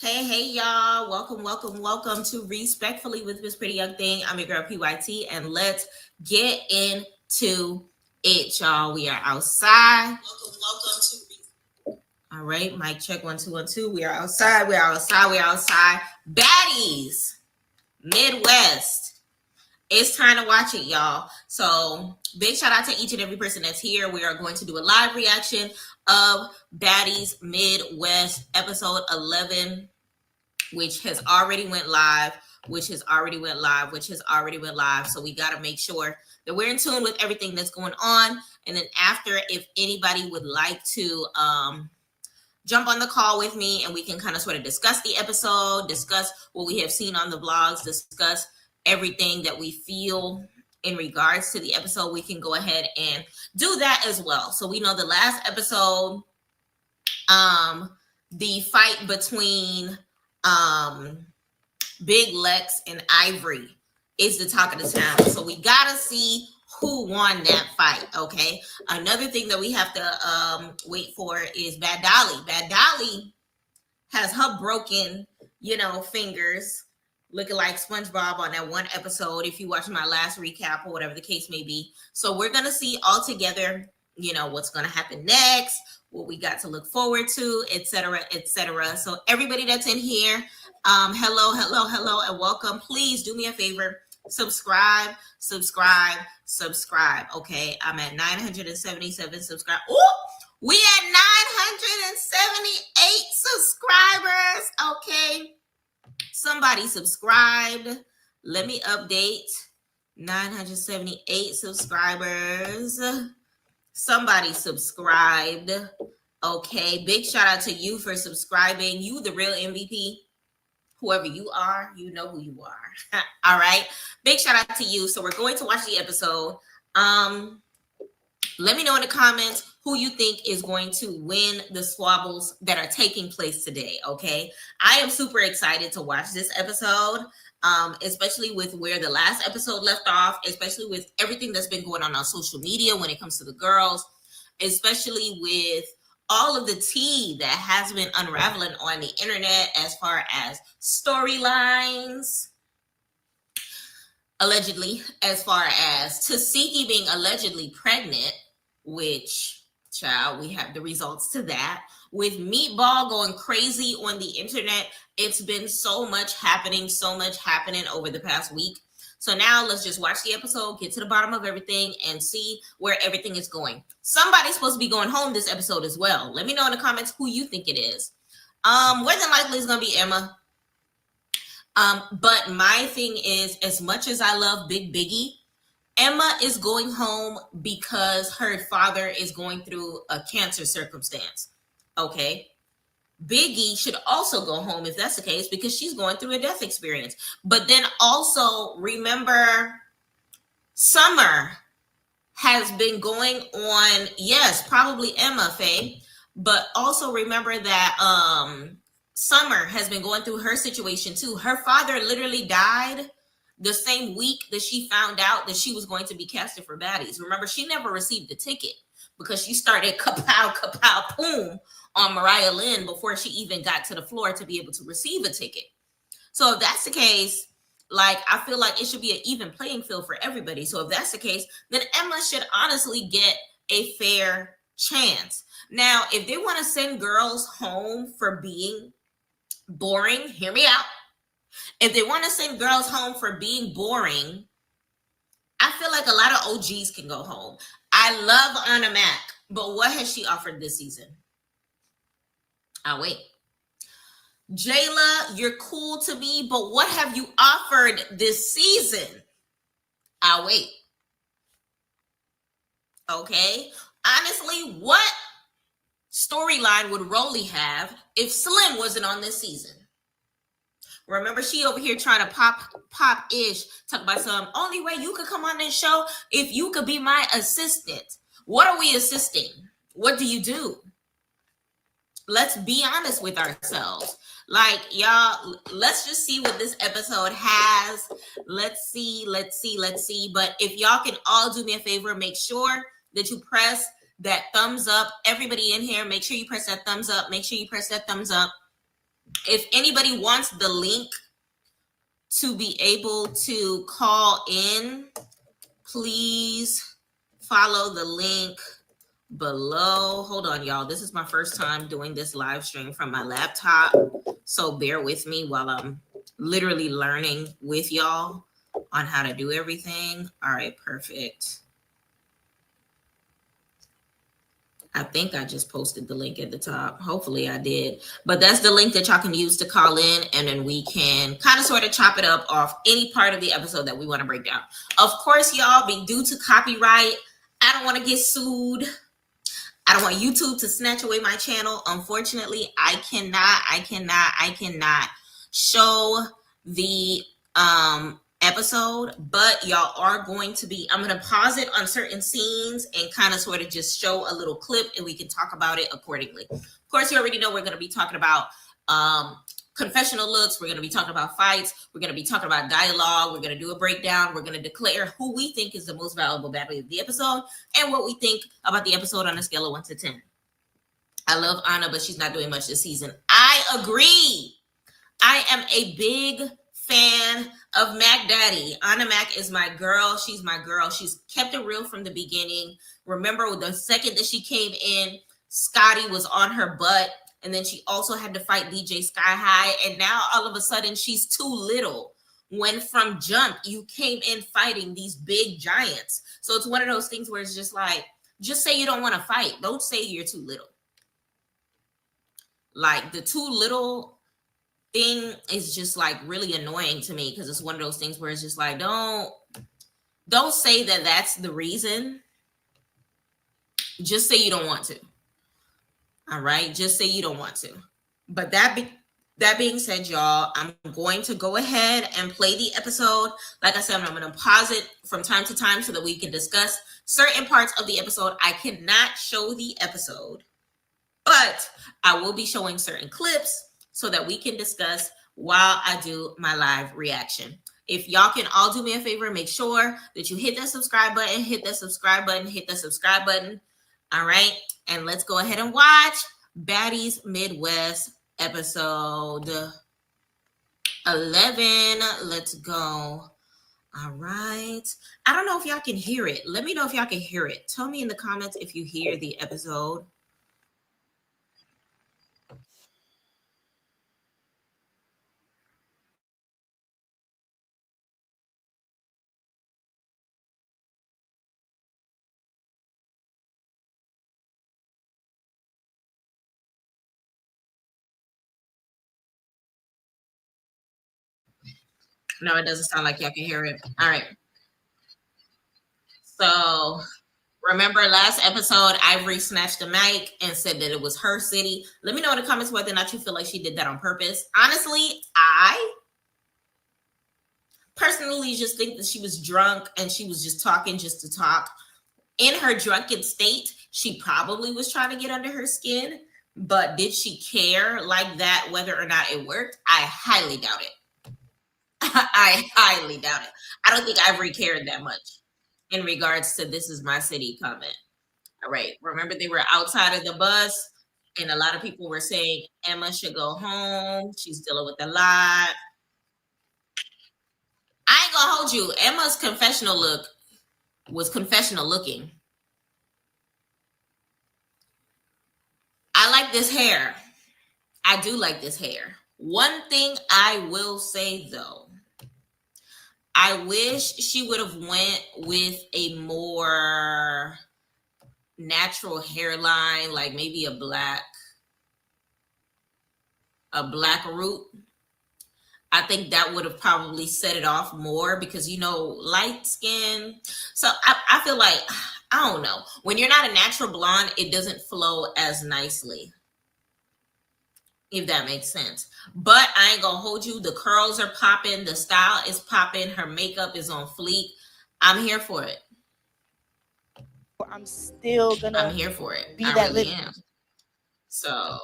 Hey, y'all. Welcome to Respectfully with Miss Pretty Young Thing. I'm your girl, PYT, and let's get into it, y'all. We are outside. Welcome to. All right, mic check 1 2 1 2. We are outside. Baddies, Midwest. It's time to watch it, y'all. So big shout out to each and every person that's here. We are going to do a live reaction of Baddies Midwest episode 11, which has already went live. So we got to make sure that we're in tune with everything that's going on. And then after, if anybody would like to jump on the call with me and we can kind of sort of discuss the episode, discuss what we have seen on the vlogs, discuss everything that we feel in regards to the episode, we can go ahead and do that as well. So we know the last episode, the fight between Big Lex and Ivory is the talk of the town. So we gotta see who won that fight. Okay. Another thing that we have to wait for is Bad Dolly. Bad Dolly has her broken, fingers, looking like SpongeBob on that one episode. If you watch my last recap or whatever the case may be. So we're gonna see all together, what's gonna happen next, what we got to look forward to, etc., etc. So everybody that's in here, hello, and welcome. Please do me a favor, subscribe. Okay, I'm at 977 subscribers. Oh, we at 978 subscribers. Okay, somebody subscribed. Let me update. 978 subscribers. Somebody subscribed. Okay, big shout out to you for subscribing. You the real MVP. Whoever you are, you know who you are. All right, big shout out to you. So we're going to watch the episode. Let me know in the comments who you think is going to win the squabbles that are taking place today. Okay, I am super excited to watch this episode. Especially with where the last episode left off, especially with everything that's been going on social media when it comes to the girls, especially with all of the tea that has been unraveling on the internet as far as storylines, allegedly, as far as Tasiki being allegedly pregnant, which, child, we have the results to that. With Meatball going crazy on the internet, it's been so much happening over the past week. So now let's just watch the episode, get to the bottom of everything, and see where everything is going. Somebody's supposed to be going home this episode as well. Let me know in the comments who you think it is. More than likely it's going to be Emma. But my thing is, as much as I love Big Biggie, Emma is going home because her father is going through a cancer circumstance. Okay. Biggie should also go home if that's the case, because she's going through a death experience. But then also remember, Summer has been going on, yes, probably Emma, Faye, but also remember that Summer has been going through her situation too. Her father literally died the same week that she found out that she was going to be casted for Baddies. Remember, she never received the ticket because she started kapow, boom on Mariah Lynn before she even got to the floor to be able to receive a ticket. So if that's the case, like, I feel like it should be an even playing field for everybody. So if that's the case, then Emma should honestly get a fair chance. Now, if they want to send girls home for being boring, hear me out. If they want to send girls home for being boring, I feel like a lot of OGs can go home. I love Anna Mac, but what has she offered this season? I'll wait. Jayla, you're cool to me, but what have you offered this season? I'll wait. Okay. Honestly, what storyline would Rolly have if Slim wasn't on this season? Remember, she over here trying to pop-ish, talk about some only way you could come on this show if you could be my assistant. What are we assisting? What do you do? Let's be honest with ourselves. Like, y'all, let's just see what this episode has. Let's see. But if y'all can all do me a favor, make sure that you press that thumbs up. Everybody in here, make sure you press that thumbs up. If anybody wants the link to be able to call in, please follow the link below. Hold on, y'all. This is my first time doing this live stream from my laptop, so bear with me while I'm literally learning with y'all on how to do everything. All right, perfect. I think I just posted the link at the top. Hopefully I did. But that's the link that y'all can use to call in, and then we can kind of sort of chop it up off any part of the episode that we want to break down. Of course, y'all, due to copyright, I don't want to get sued. I don't want YouTube to snatch away my channel. Unfortunately, I cannot show the episode, but y'all are going to be, I'm going to pause it on certain scenes and kind of sort of just show a little clip, and we can talk about it accordingly. Of course, you already know we're going to be talking about confessional looks. We're going to be talking about fights. We're going to be talking about dialogue. We're going to do a breakdown. We're going to declare who we think is the most valuable baddie of the episode and what we think about the episode on a scale of 1 to 10. I love Anna, but she's not doing much this season. I agree. I am a big fan of Mac Daddy. Anna Mac is my girl. She's my girl. She's kept it real from the beginning. Remember, the second that she came in, Scotty was on her butt. And then she also had to fight DJ Sky High. And now all of a sudden she's too little. When from jump, you came in fighting these big giants. So it's one of those things where it's just like, just say you don't want to fight. Don't say you're too little. Like, the too little thing is just like really annoying to me, because it's one of those things where it's just like, don't say that that's the reason. Just say you don't want to. All right, just say you don't want to. But that being said, y'all, I'm going to go ahead and play the episode. Like I said, I'm going to pause it from time to time so that we can discuss certain parts of the episode. I cannot show the episode, but I will be showing certain clips so that we can discuss while I do my live reaction. If y'all can all do me a favor, make sure that you hit that subscribe button, hit that subscribe button, hit that subscribe button. All right. And let's go ahead and watch Baddies Midwest episode 11. Let's go. All right. I don't know if y'all can hear it. Let me know if y'all can hear it. Tell me in the comments if you hear the episode. No, it doesn't sound like y'all can hear it. All right. So remember last episode, Ivory snatched the mic and said that it was her city. Let me know in the comments whether or not you feel like she did that on purpose. Honestly, I personally just think that she was drunk and she was just talking just to talk. In her drunken state, she probably was trying to get under her skin, but did she care like that whether or not it worked? I highly doubt it. I highly doubt it. I don't think Ivory cared that much in regards to "this is my city" comment. All right. Remember, they were outside of the bus, and a lot of people were saying Emma should go home. She's dealing with a lot. I ain't gonna hold you. Emma's confessional look was confessional looking. I like this hair. I do like this hair. One thing I will say though, I wish she would have went with a more natural hairline, like maybe a black root. I think that would have probably set it off more, because, you know, light skin. So I feel like, I don't know. When you're not a natural blonde, it doesn't flow as nicely, if that makes sense. But I ain't gonna hold you. The curls are popping. The style is popping. Her makeup is on fleek. I'm here for it. I'm still gonna. I'm here for it. Be I that really am. So,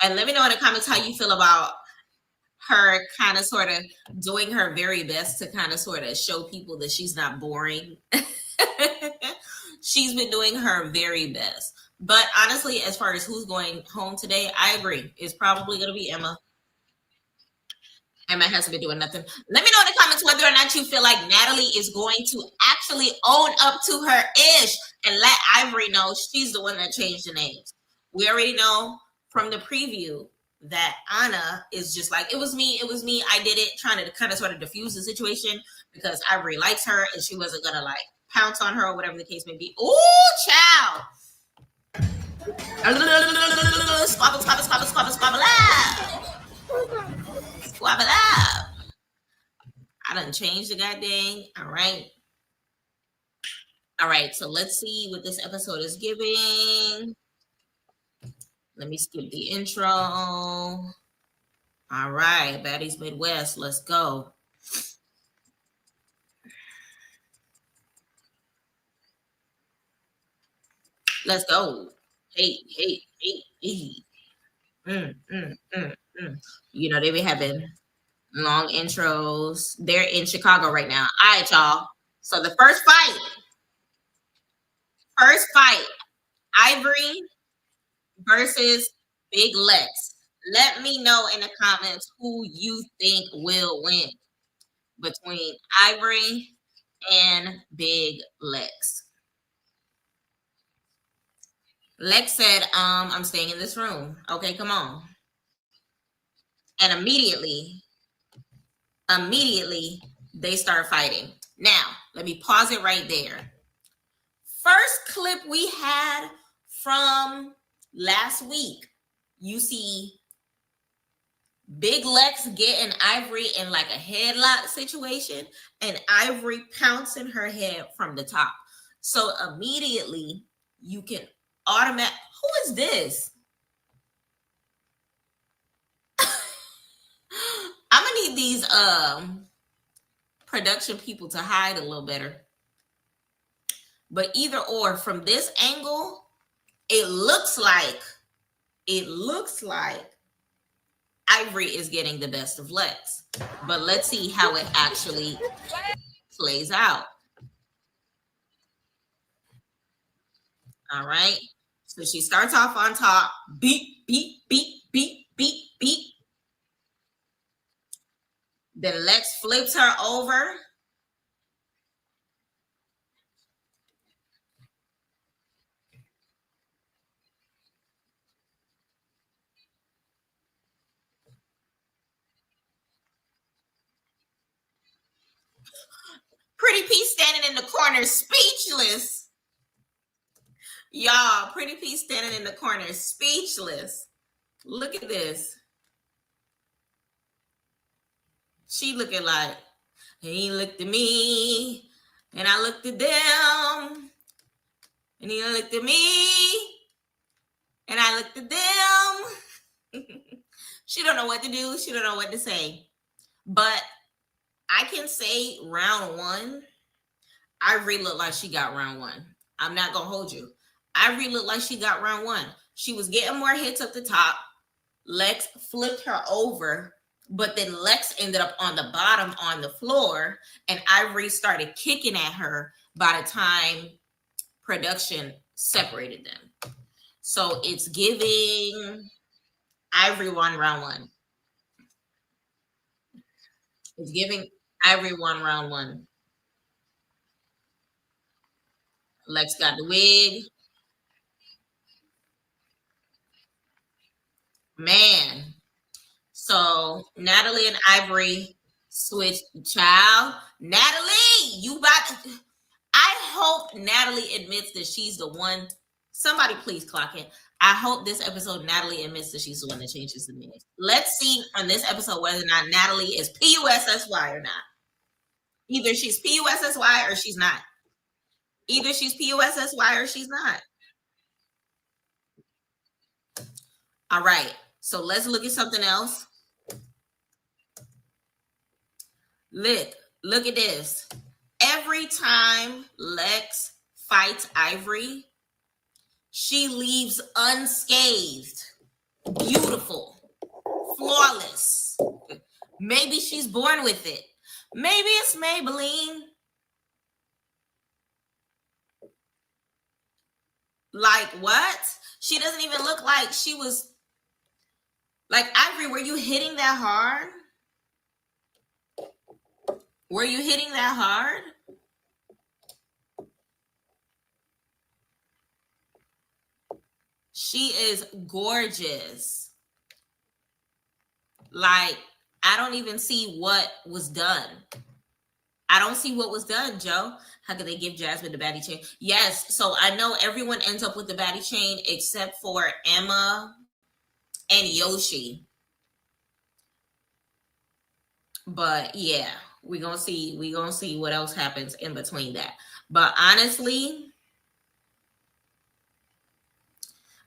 and let me know in the comments how you feel about her kind of sort of doing her very best to kind of sort of show people that she's not boring. She's been doing her very best. But honestly, as far as who's going home today, I agree. It's probably going to be Emma. Emma hasn't been doing nothing. Let me know in the comments whether or not you feel like Natalie is going to actually own up to her ish and let Ivory know she's the one that changed the names. We already know from the preview that Anna is just like, it was me, I did it, trying to kind of sort of diffuse the situation because Ivory likes her and she wasn't gonna like pounce on her or whatever the case may be. Ooh, child. Squabble, squabble, squabble, squabble, squabble up. Squabble up. I done changed the goddamn. All right. All right. So let's see what this episode is giving. Let me skip the intro. All right. Baddies Midwest. Let's go. Let's go. Hey, hey, hey, hey. You know, they be having long intros. They're in Chicago right now. All right, y'all. So the first fight, Ivory versus Big Lex. Let me know in the comments who you think will win between Ivory and Big Lex. Lex said, I'm staying in this room. Okay, come on. And immediately they start fighting. Now, let me pause it right there. First clip we had from last week, you see Big Lex getting Ivory in like a headlock situation, and Ivory pouncing her head from the top. So immediately you can automatic. Who is this? I'm gonna need these production people to hide a little better. But either or, from this angle, it looks like Ivory is getting the best of Lex. But let's see how it actually plays out. All right. So she starts off on top. Beep, beep, beep, beep, beep, beep. Then Lex flips her over. Pretty P standing in the corner, speechless. Y'all, Pretty P standing in the corner, speechless. Look at this. She looking like, he looked at me, and I looked at them, and he looked at me, and I looked at them. She don't know what to do. She don't know what to say. But I can say round one, Ivory looked like she got round one. I'm not going to hold you. Ivory looked like she got round one. She was getting more hits up the top. Lex flipped her over, but then Lex ended up on the bottom on the floor, and Ivory started kicking at her by the time production separated them. So it's giving Ivory won round one. It's giving Ivory won round one. Lex got the wig. Man. So Natalie and Ivory switched. Child. Natalie, you about to. I hope Natalie admits that she's the one. Somebody please clock it. I hope this episode Natalie admits that she's the one that changes the names. Let's see on this episode whether or not Natalie is PUSSY or not. Either she's PUSSY or she's not. Either she's PUSSY or she's not. All right. So let's look at something else. Look at this. Every time Lex fights Ivory, she leaves unscathed. Beautiful. Flawless. Maybe she's born with it. Maybe it's Maybelline. Like what? She doesn't even look like she was like Ivory. Were you hitting that hard? Were you hitting that hard? She is gorgeous. Like, I don't even see what was done. I don't see what was done, Joe. How could they give Jasmine the baddie chain? Yes, so I know everyone ends up with the baddie chain except for Emma and Yoshi. But yeah, we're gonna see what else happens in between that. But honestly,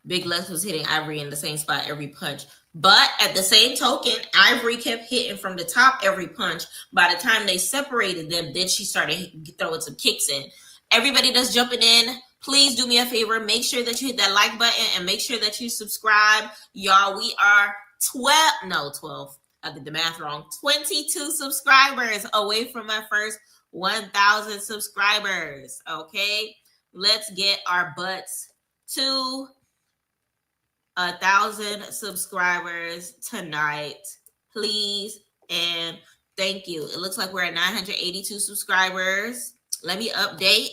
Big Lex was hitting Ivory in the same spot every punch. But at the same token, Ivory kept hitting from the top every punch. By the time they separated them, then she started throwing some kicks in. Everybody that's jumping in, please do me a favor. Make sure that you hit that like button and make sure that you subscribe. Y'all, we are 12. I did the math wrong. 22 subscribers away from my first 1,000 subscribers. Okay, let's get our butts to 1,000 subscribers tonight, please, and thank you. It looks like we're at 982 subscribers. Let me update.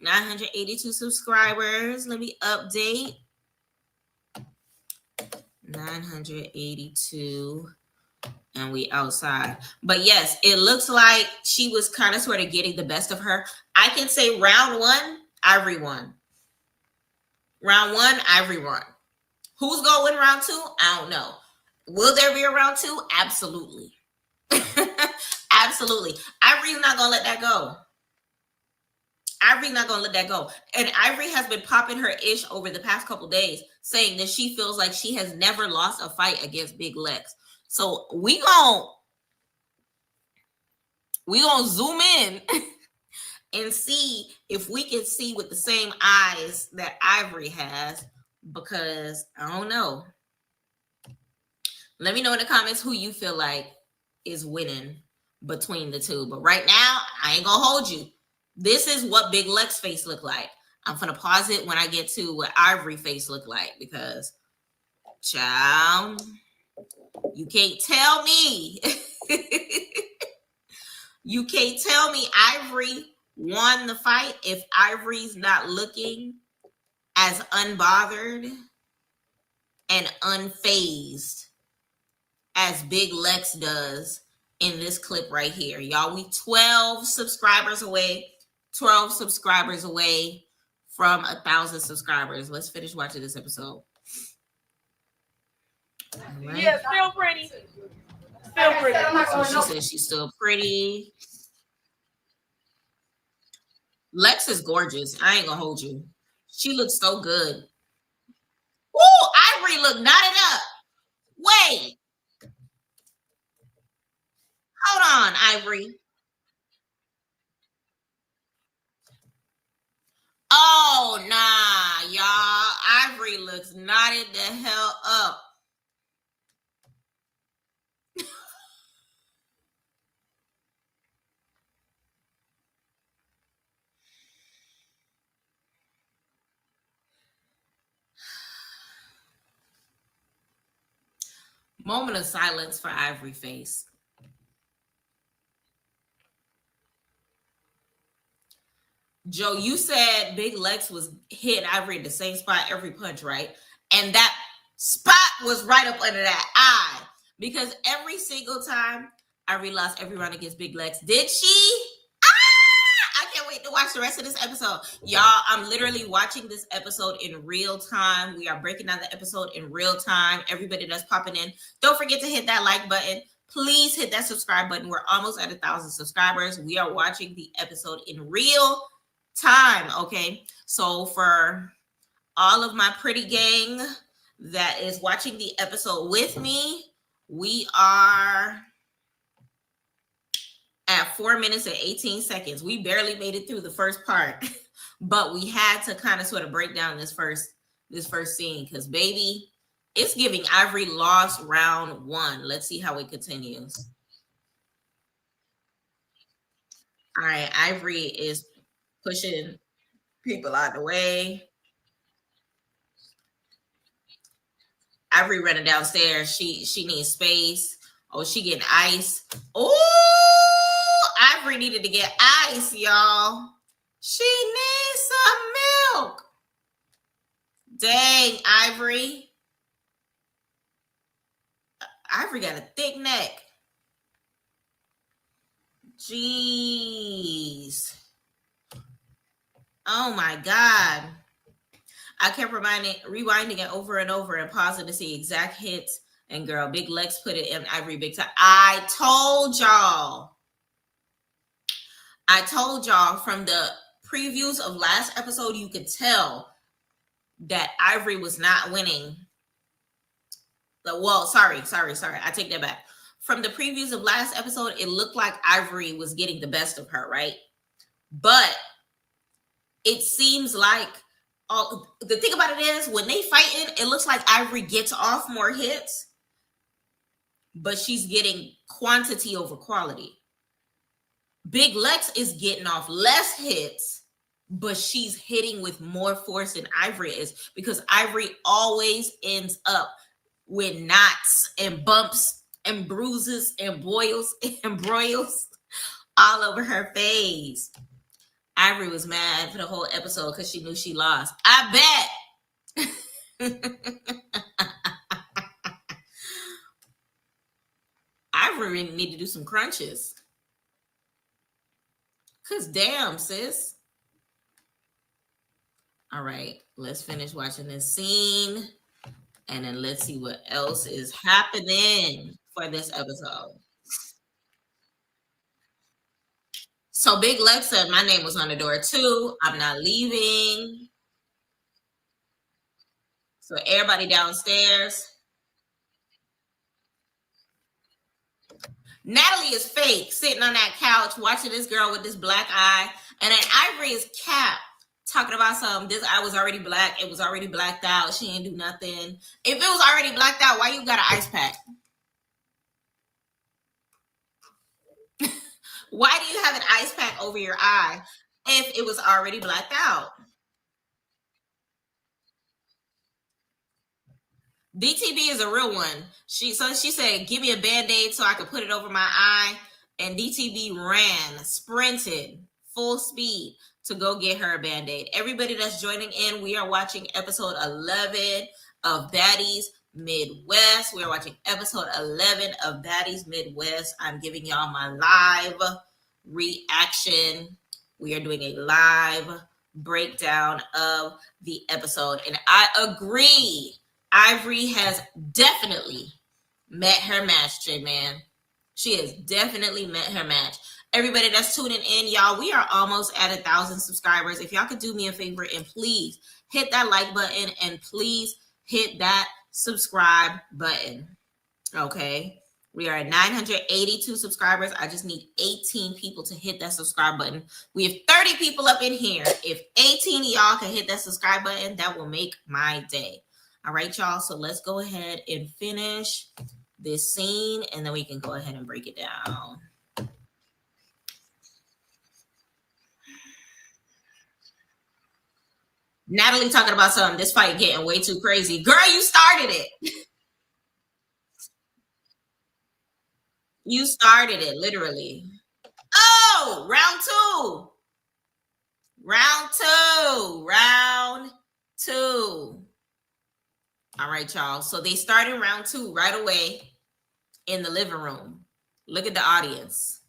982 subscribers. Let me update. 982, and we outside. But yes, it looks like she was kind of sort of getting the best of her. I can say round one, Ivory won. Round one, Ivory won. Who's going to win round two? I don't know. Will there be a round two? Absolutely. Absolutely. Ivory's not going to let that go. Ivory's not going to let that go. And Ivory has been popping her ish over the past couple days, saying that she feels like she has never lost a fight against Big Lex. So we gonna zoom in and see if we can see with the same eyes that Ivory has, because I don't know. Let me know in the comments who you feel like is winning between the two. But right now, I ain't gonna hold you. This is what Big Lex face look like. I'm gonna pause it when I get to what Ivory face look like, because child, you can't tell me. You can't tell me Ivory won the fight if Ivory's not looking as unbothered and unfazed as Big Lex does in this clip right here. Y'all, we 12 subscribers away. 12 subscribers away from 1,000 subscribers. Let's finish watching this episode. Right. Yeah, still pretty. Still pretty. So she says she's still pretty. Lex is gorgeous. I ain't gonna hold you. She looks so good. Ooh, Ivory look knotted up. Wait. Hold on, Ivory. Oh, nah, y'all. Ivory looks knotted the hell up. Moment of silence for Ivory face. Joe, you said Big Lex was hit Ivory at the same spot every punch, right? And that spot was right up under that eye. Because every single time Ivory lost every round against Big Lex, did she? I can't wait to watch the rest of this episode. Y'all, I'm literally watching this episode in real time. We are breaking down the episode in real time. Everybody that's popping in, don't forget to hit that like button. Please hit that subscribe button. We're almost at 1,000 subscribers. We are watching the episode in real time, okay? So for all of my pretty gang that is watching the episode with me, we are at 4 minutes and 18 seconds. We barely made it through the first part, but we had to kind of sort of break down this first scene, because baby, it's giving Ivory lost round one. Let's see how it continues. All right, Ivory is pushing people out of the way. Ivory running downstairs. She needs space. Oh, she getting ice. Oh, Ivory needed to get ice, y'all. She needs some milk. Dang, Ivory. Ivory got a thick neck. Jeez. Oh my God. I kept rewinding it over and over and pausing to see exact hits. And girl, Big Lex put it in Ivory big time. I told y'all from the previews of last episode, you could tell that Ivory was not winning. Well, sorry. I take that back. From the previews of last episode, it looked like Ivory was getting the best of her, right? But it seems like the thing about it is when they fighting, it looks like Ivory gets off more hits, but she's getting quantity over quality. Big Lex is getting off less hits, but she's hitting with more force than Ivory is, because Ivory always ends up with knots and bumps and bruises and boils and broils all over her face. Ivory was mad for the whole episode because she knew she lost. I bet. Ivory need to do some crunches. Because damn, sis. All right, let's finish watching this scene. And then let's see what else is happening for this episode. So Big Lex said my name was on the door too. I'm not leaving. So everybody downstairs. Natalie is fake, sitting on that couch watching this girl with this black eye. And then Ivory is Cap talking about something. This eye was already black. It was already blacked out. She ain't do nothing. If it was already blacked out, why you got an ice pack? Why do you have an ice pack over your eye if it was already blacked out? DTB is a real one. She said, give me a Band-Aid so I could put it over my eye. And DTB ran, sprinted, full speed to go get her a Band-Aid. Everybody that's joining in, we are watching episode 11 of Baddies Midwest. We are watching episode 11 of Baddies Midwest. I'm giving y'all my live reaction. We are doing a live breakdown of the episode. And I agree. Ivory has definitely met her match, J-Man. She has definitely met her match. Everybody that's tuning in, y'all, we are almost at 1,000 subscribers. If y'all could do me a favor and please hit that like button and please hit that subscribe button. Okay? We are at 982 subscribers. I just need 18 people to hit that subscribe button. We have 30 people up in here. If 18 of y'all can hit that subscribe button, that will make my day. All right, y'all. So let's go ahead and finish this scene, and then we can go ahead and break it down. Natalie talking about something. This fight getting way too crazy. Girl, you started it. You started it, literally. Oh, round two. Round two. All right, y'all. So they started round two right away in the living room. Look at the audience.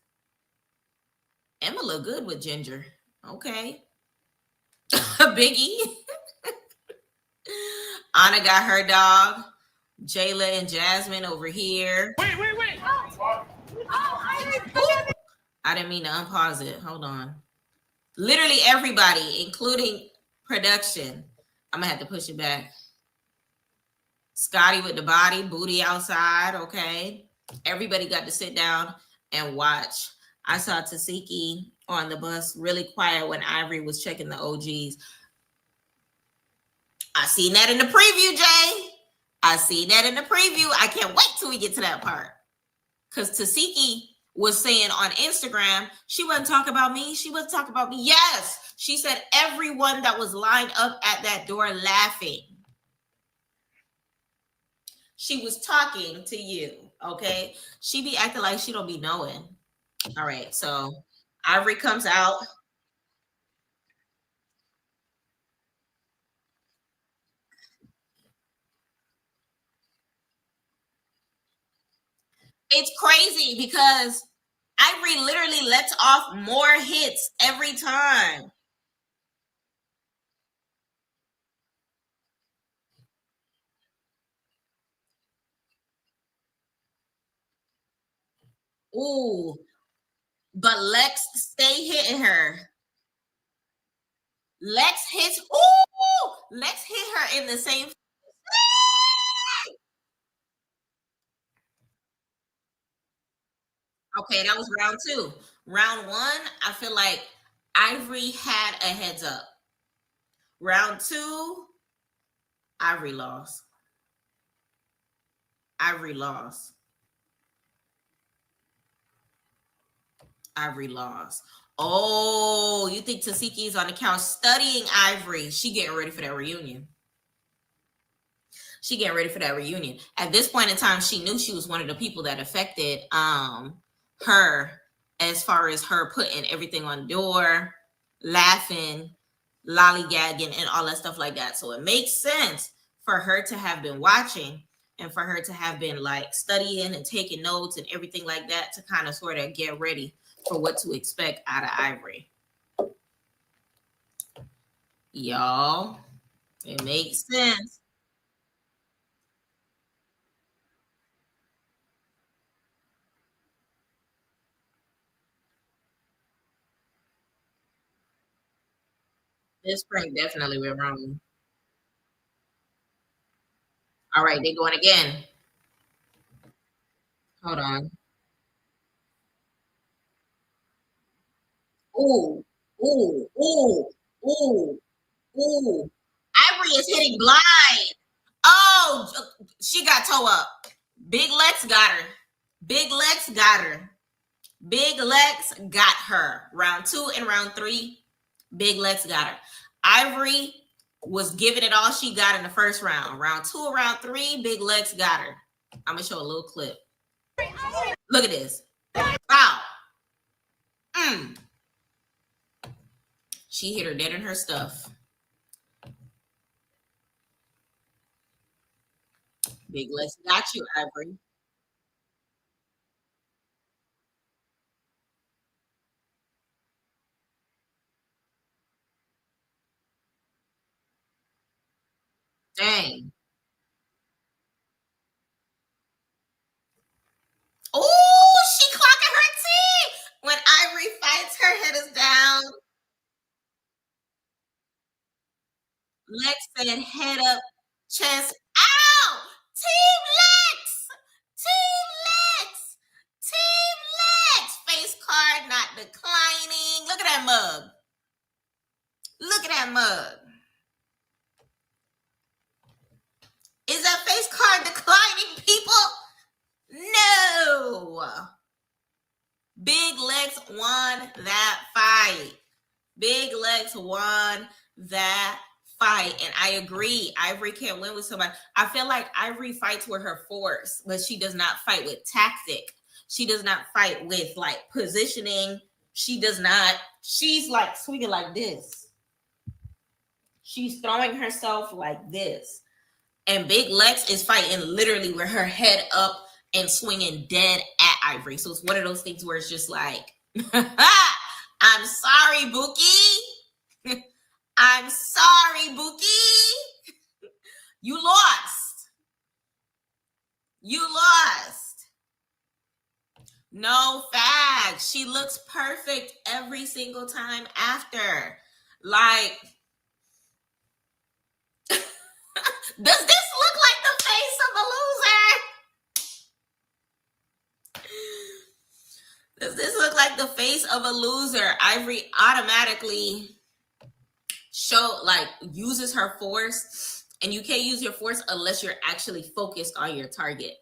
Emma look good with Ginger. Okay. Biggie. Anna got her dog. Jayla and Jasmine over here. Wait. I didn't mean to unpause it. Hold on. Literally everybody, including production. I'm going to have to push it back. Scotty with the booty outside. Okay. Everybody got to sit down and watch. I saw Tasiki on the bus really quiet when Ivory was checking the OGs. I seen that in the preview, Jay. I seen that in the preview. I can't wait till we get to that part. Because Tasiki was saying on Instagram, she wasn't talking about me. She wasn't talking about me. Yes. She said everyone that was lined up at that door laughing. She was talking to you. Okay. She be acting like she don't be knowing. All right. So Ivory comes out. It's crazy because Ivory literally lets off more hits every time. Ooh, but Lex stay hitting her. Lex hits. Ooh, Lex hit her in the same. Okay, that was round two. Round one, I feel like Ivory had a heads up. Round two, Ivory lost. Ivory lost. Ivory lost. Oh, you think Tasiki is on the couch studying Ivory? She getting ready for that reunion. She getting ready for that reunion. At this point in time, she knew she was one of the people that affected her, as far as her putting everything on the door, laughing, lollygagging, and all that stuff like that. So it makes sense for her to have been watching and for her to have been like studying and taking notes and everything like that to kind of sort of get ready for what to expect out of Ivory. Y'all, it makes sense. This prank definitely went wrong. All right, they going again. Hold on. Ooh, ooh, ooh, ooh, ooh. Ivory is hitting blind. Oh, she got toe up. Big Lex got her. Big Lex got her. Big Lex got her. Round two and round three, Big Lex got her. Ivory was giving it all she got in the first round. Round two and round three, Big Lex got her. I'm gonna show a little clip. Look at this. Wow. Mm. She hit her dead in her stuff. Big Lex got you, Ivory. Dang. Oh, she clocking her teeth. When Ivory fights, her head is down. Lex said head up, chest out. Team Lex. Team Lex. Team Lex. Face card not declining. Look at that mug. Look at that mug. Is that face card declining, people? No. Big Lex won that fight. Big Lex won that fight. And I agree. Ivory can't win with somebody. I feel like Ivory fights with her force, but she does not fight with tactic. She does not fight with like positioning. She does not. She's like swinging like this. She's throwing herself like this. And Big Lex is fighting literally with her head up and swinging dead at Ivory. So it's one of those things where it's just like, I'm sorry, Bookie. I'm sorry, Bookie. You lost. You lost. No facts. She looks perfect every single time after. Like, does this look like the face of a loser? Does this look like the face of a loser? Ivory automatically uses her force, and you can't use your force unless you're actually focused on your target.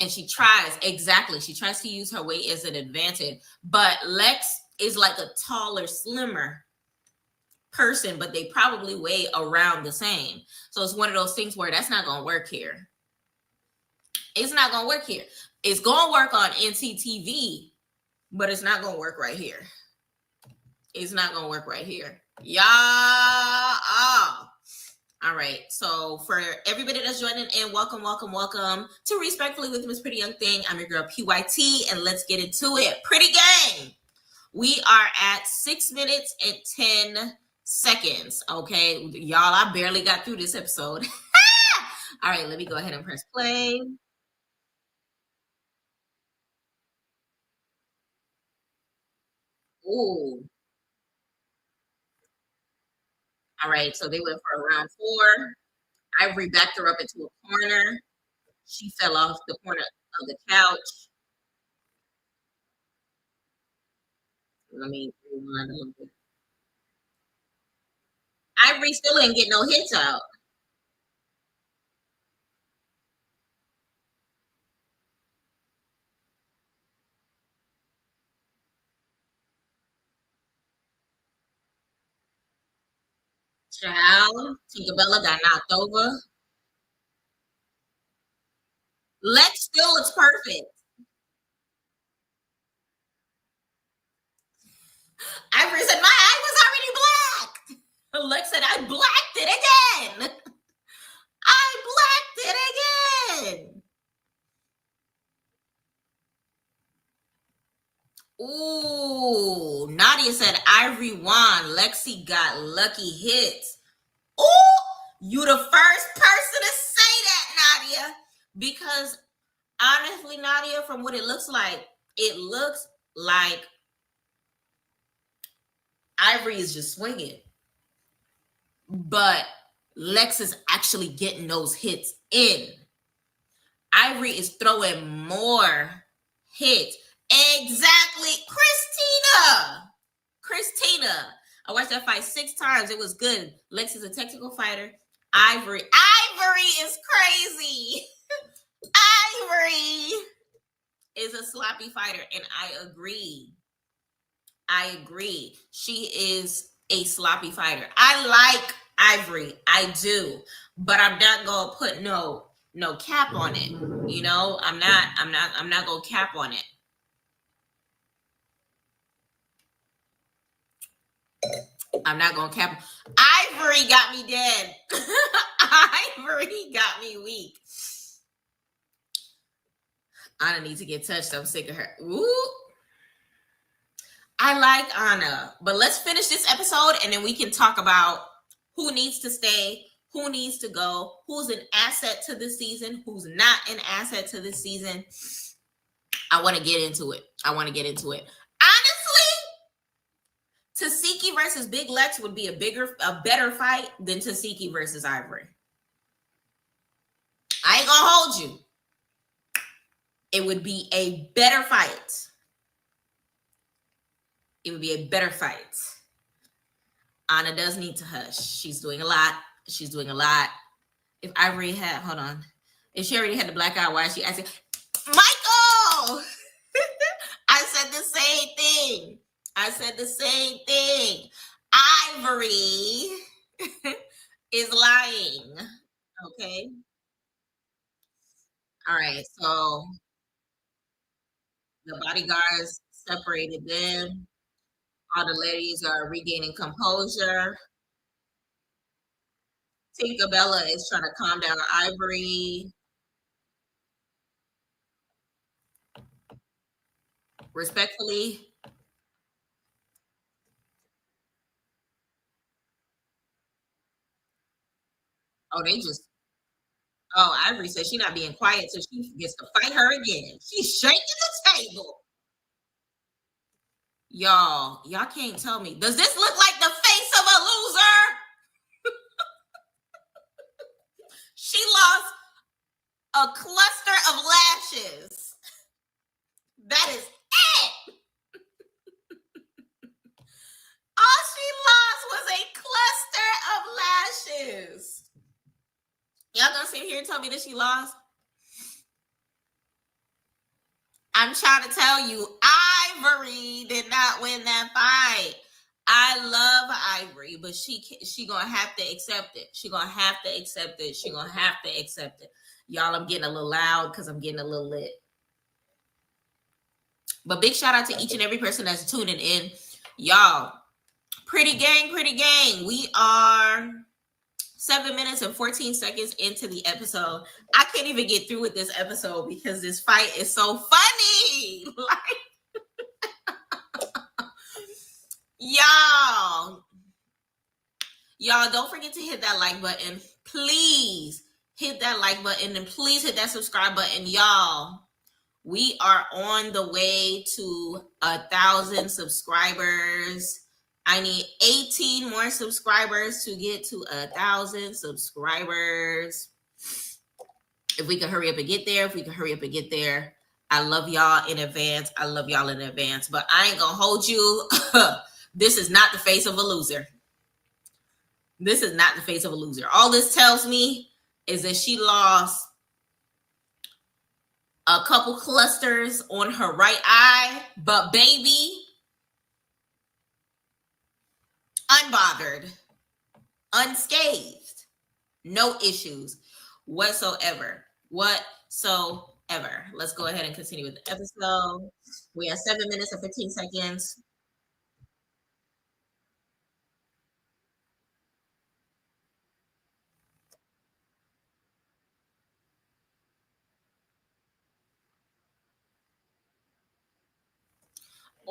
And she tries to use her weight as an advantage, but Lex is like a taller, slimmer person, but they probably weigh around the same. So it's one of those things where that's not gonna work here. It's not gonna work here. It's gonna work on NCTV, but it's not gonna work right here. It's not gonna work right here. Yeah. All right. So for everybody that's joining in, welcome, welcome, welcome to Respectfully with Miss Pretty Young Thing. I'm your girl PYT, and let's get into it. Pretty gang. We are at 6 minutes and 10 seconds. Okay, y'all, I barely got through this episode. All right, let me go ahead and press play. Ooh. All right, so they went for round 4. Ivory backed her up into a corner. She fell off the corner of the couch. Let me rewind a little bit. Ivory still ain't getting no hits out. Child, Tinkerbella got knocked over. Lex still looks perfect. Ivory said, my eye was already black. Lex said, I blacked it again. I blacked it again. Ooh, Nadia said Ivory won. Lexi got lucky hits. Ooh, you the first person to say that, Nadia. Because honestly, Nadia, from what it looks like Ivory is just swinging. But Lex is actually getting those hits in. Ivory is throwing more hits. Exactly. Christina. I watched that fight 6 times. It was good. Lex is a technical fighter. Ivory is crazy. Ivory is a sloppy fighter, and I agree. She is a sloppy fighter. I like Ivory. I do. But I'm not gonna put no cap on it. You know, I'm not gonna cap on it. I'm not gonna cap. Ivory got me dead. Ivory got me weak. Anna needs to get touched. I'm sick of her. Ooh. I like Anna, but let's finish this episode and then we can talk about who needs to stay, who needs to go, who's an asset to this season, who's not an asset to this season. I want to get into it. Honestly, Tasiki versus Big Lex would be a better fight than Tasiki versus Ivory. I ain't gonna hold you. It would be a better fight. Anna does need to hush. She's doing a lot. If Ivory had, hold on. If she already had the black eye, why is she asking, Michael? I said the same thing. Ivory is lying. Okay. All right. So the bodyguards separated them. All the ladies are regaining composure. Tinkerbella is trying to calm down Ivory. Respectfully. Oh, Ivory said she's not being quiet so she gets to fight her again. She's shaking the table. Y'all can't tell me. Does this look like the face of a loser? She lost a cluster of lashes. That is it. All she lost was a cluster of lashes. Y'all gonna sit here and tell me that she lost? I'm trying to tell you, Ivory did not win that fight. I love Ivory, but she gonna have to accept it. Y'all, I'm getting a little loud because I'm getting a little lit. But big shout out to each and every person that's tuning in. Y'all, pretty gang. We are 7 minutes and 14 seconds into the episode. I can't even get through with this episode because this fight is so funny. Y'all don't forget to hit that like button. Please hit that like button and please hit that subscribe button. Y'all, we are on the way to 1,000 subscribers. I need 18 more subscribers to get to 1,000 subscribers. If we can hurry up and get there, I love y'all in advance. But I ain't gonna hold you. This is not the face of a loser. All this tells me is that she lost a couple clusters on her right eye, but baby, unbothered, unscathed, no issues whatsoever. Let's go ahead and continue with the episode. We have 7 minutes and 15 seconds.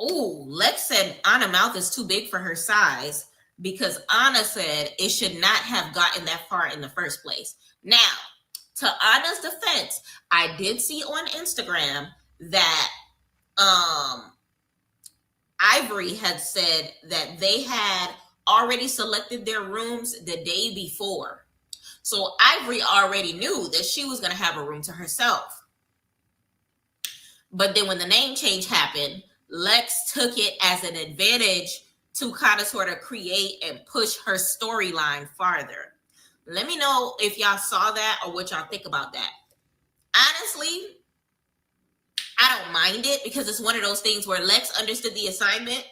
Oh, Lex said Anna mouth is too big for her size because Anna said it should not have gotten that far in the first place. Now, to Anna's defense, I did see on Instagram that Ivory had said that they had already selected their rooms the day before. So Ivory already knew that she was going to have a room to herself. But then when the name change happened, Lex took it as an advantage to kind of sort of create and push her storyline farther. Let me know if y'all saw that or what y'all think about that. Honestly, I don't mind it because it's one of those things where Lex understood the assignment,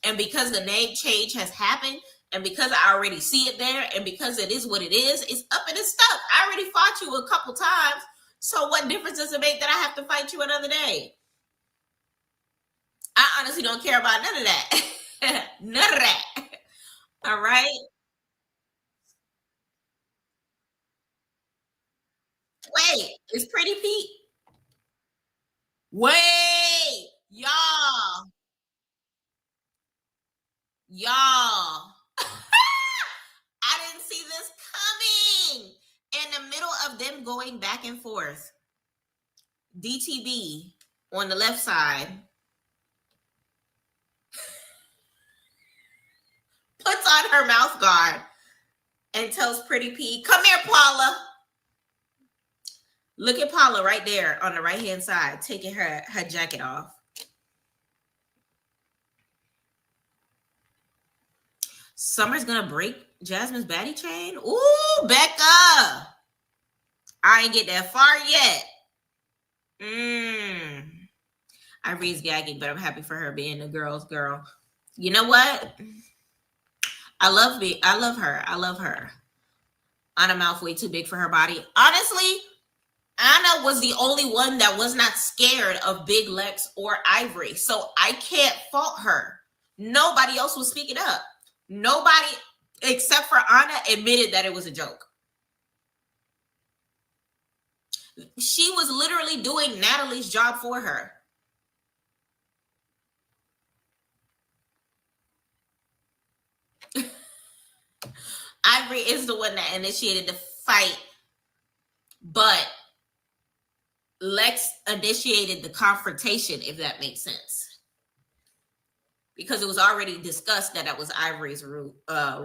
and because the name change has happened, and because I already see it there, and because it is what it is, it's up and it's stuck. I already fought you a couple times, so what difference does it make that I have to fight you another day? I honestly don't care about none of that. None of that. All right? Wait, is Pretty Pete? Wait, y'all. I didn't see this coming. In the middle of them going back and forth, DTB on the left side puts on her mouth guard and tells Pretty P, "Come here, Paula." Look at Paula right there on the right hand side, taking her jacket off. Summer's gonna break Jasmine's baddie chain. Ooh, Becca. I ain't get that far yet. Ivory's gagging, but I'm happy for her being a girl's girl. You know what? I love her. Anna mouth way too big for her body. Honestly, Anna was the only one that was not scared of Big Lex or Ivory. So I can't fault her. Nobody else was speaking up. Nobody except for Anna admitted that it was a joke. She was literally doing Natalie's job for her. Ivory is the one that initiated the fight, but Lex initiated the confrontation, if that makes sense. Because it was already discussed that was Ivory's room. But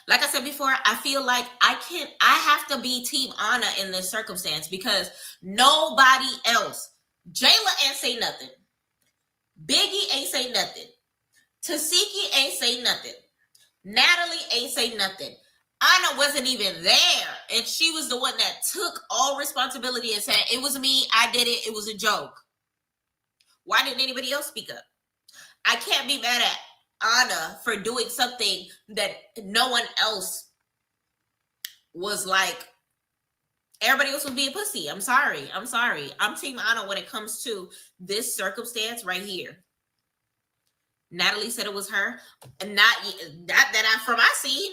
like I said before, I feel like I have to be Team Anna in this circumstance because nobody else. Jayla ain't say nothing. Biggie ain't say nothing. Tasiki ain't say nothing. Natalie ain't say nothing. Anna wasn't even there. And she was the one that took all responsibility and said, "It was me. I did it. It was a joke." Why didn't anybody else speak up? I can't be mad at Anna for doing something that no one else was like everybody else was being pussy. I'm sorry. I'm sorry. I'm Team Anna when it comes to this circumstance right here. Natalie said it was her, and not that I from I seen.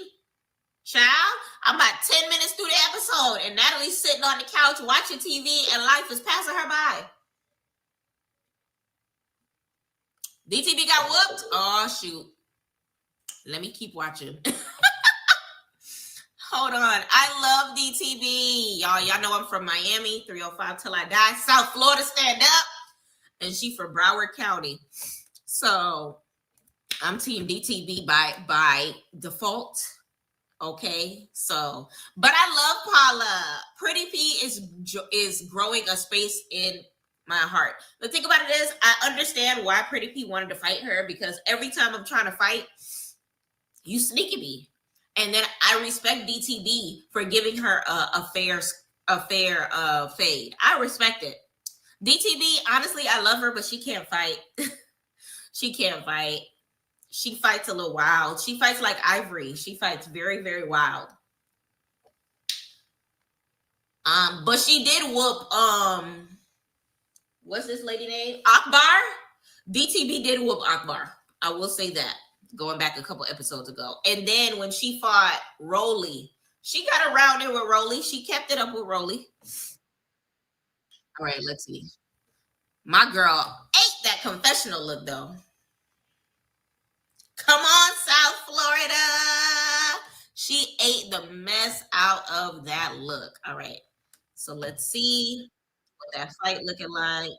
Child, I'm about 10 minutes through the episode, and Natalie's sitting on the couch watching TV, and life is passing her by. DTB got whooped. Oh shoot. Let me keep watching. Hold on. I love DTB. Y'all know I'm from Miami, 305 till I die. South Florida, stand up. And she from Broward County. So I'm team DTB by default. Okay. So, but I love Paula. Pretty P is growing a space in my heart. The thing about it is I understand why Pretty P wanted to fight her, because every time I'm trying to fight, you sneaky me. And then I respect DTB for giving her a fair fade. I respect it. DTB, honestly, I love her, but she can't fight. She can't fight. She fights a little wild. She fights like Ivory. She fights very, very wild. But she did whoop what's this lady name? Akbar. DTB did whoop Akbar. I will say that. Going back a couple episodes ago. And then when she fought Rolly, she got around it with Rolly. She kept it up with Rolly. All right, let's see. My girl ate that confessional look, though. Come on, South Florida. She ate the mess out of that look. All right. So let's see what that fight looking like.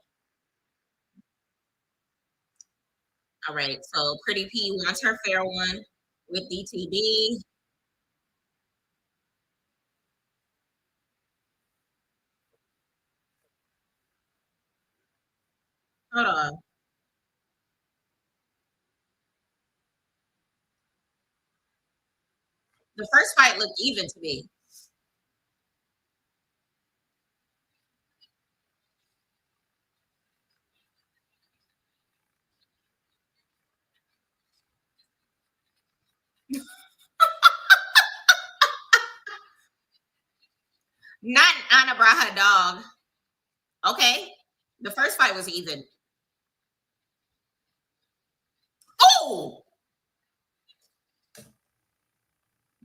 All right. So Pretty P wants her fair one with DTB. Hold on. The first fight looked even to me. Not Anna brought her dog. Okay. The first fight was even. Oh!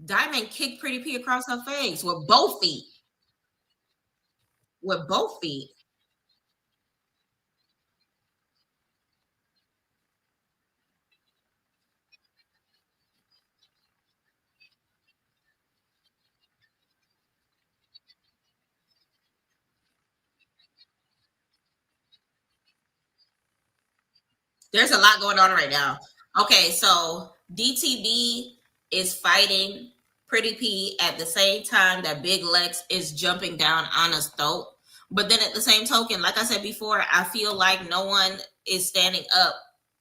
Diamond kicked Pretty P across her face with both feet. With both feet. There's a lot going on right now. Okay, so DTB is fighting Pretty P at the same time that Big Lex is jumping down Anna's throat. But then at the same token, like I said before, I feel like no one is standing up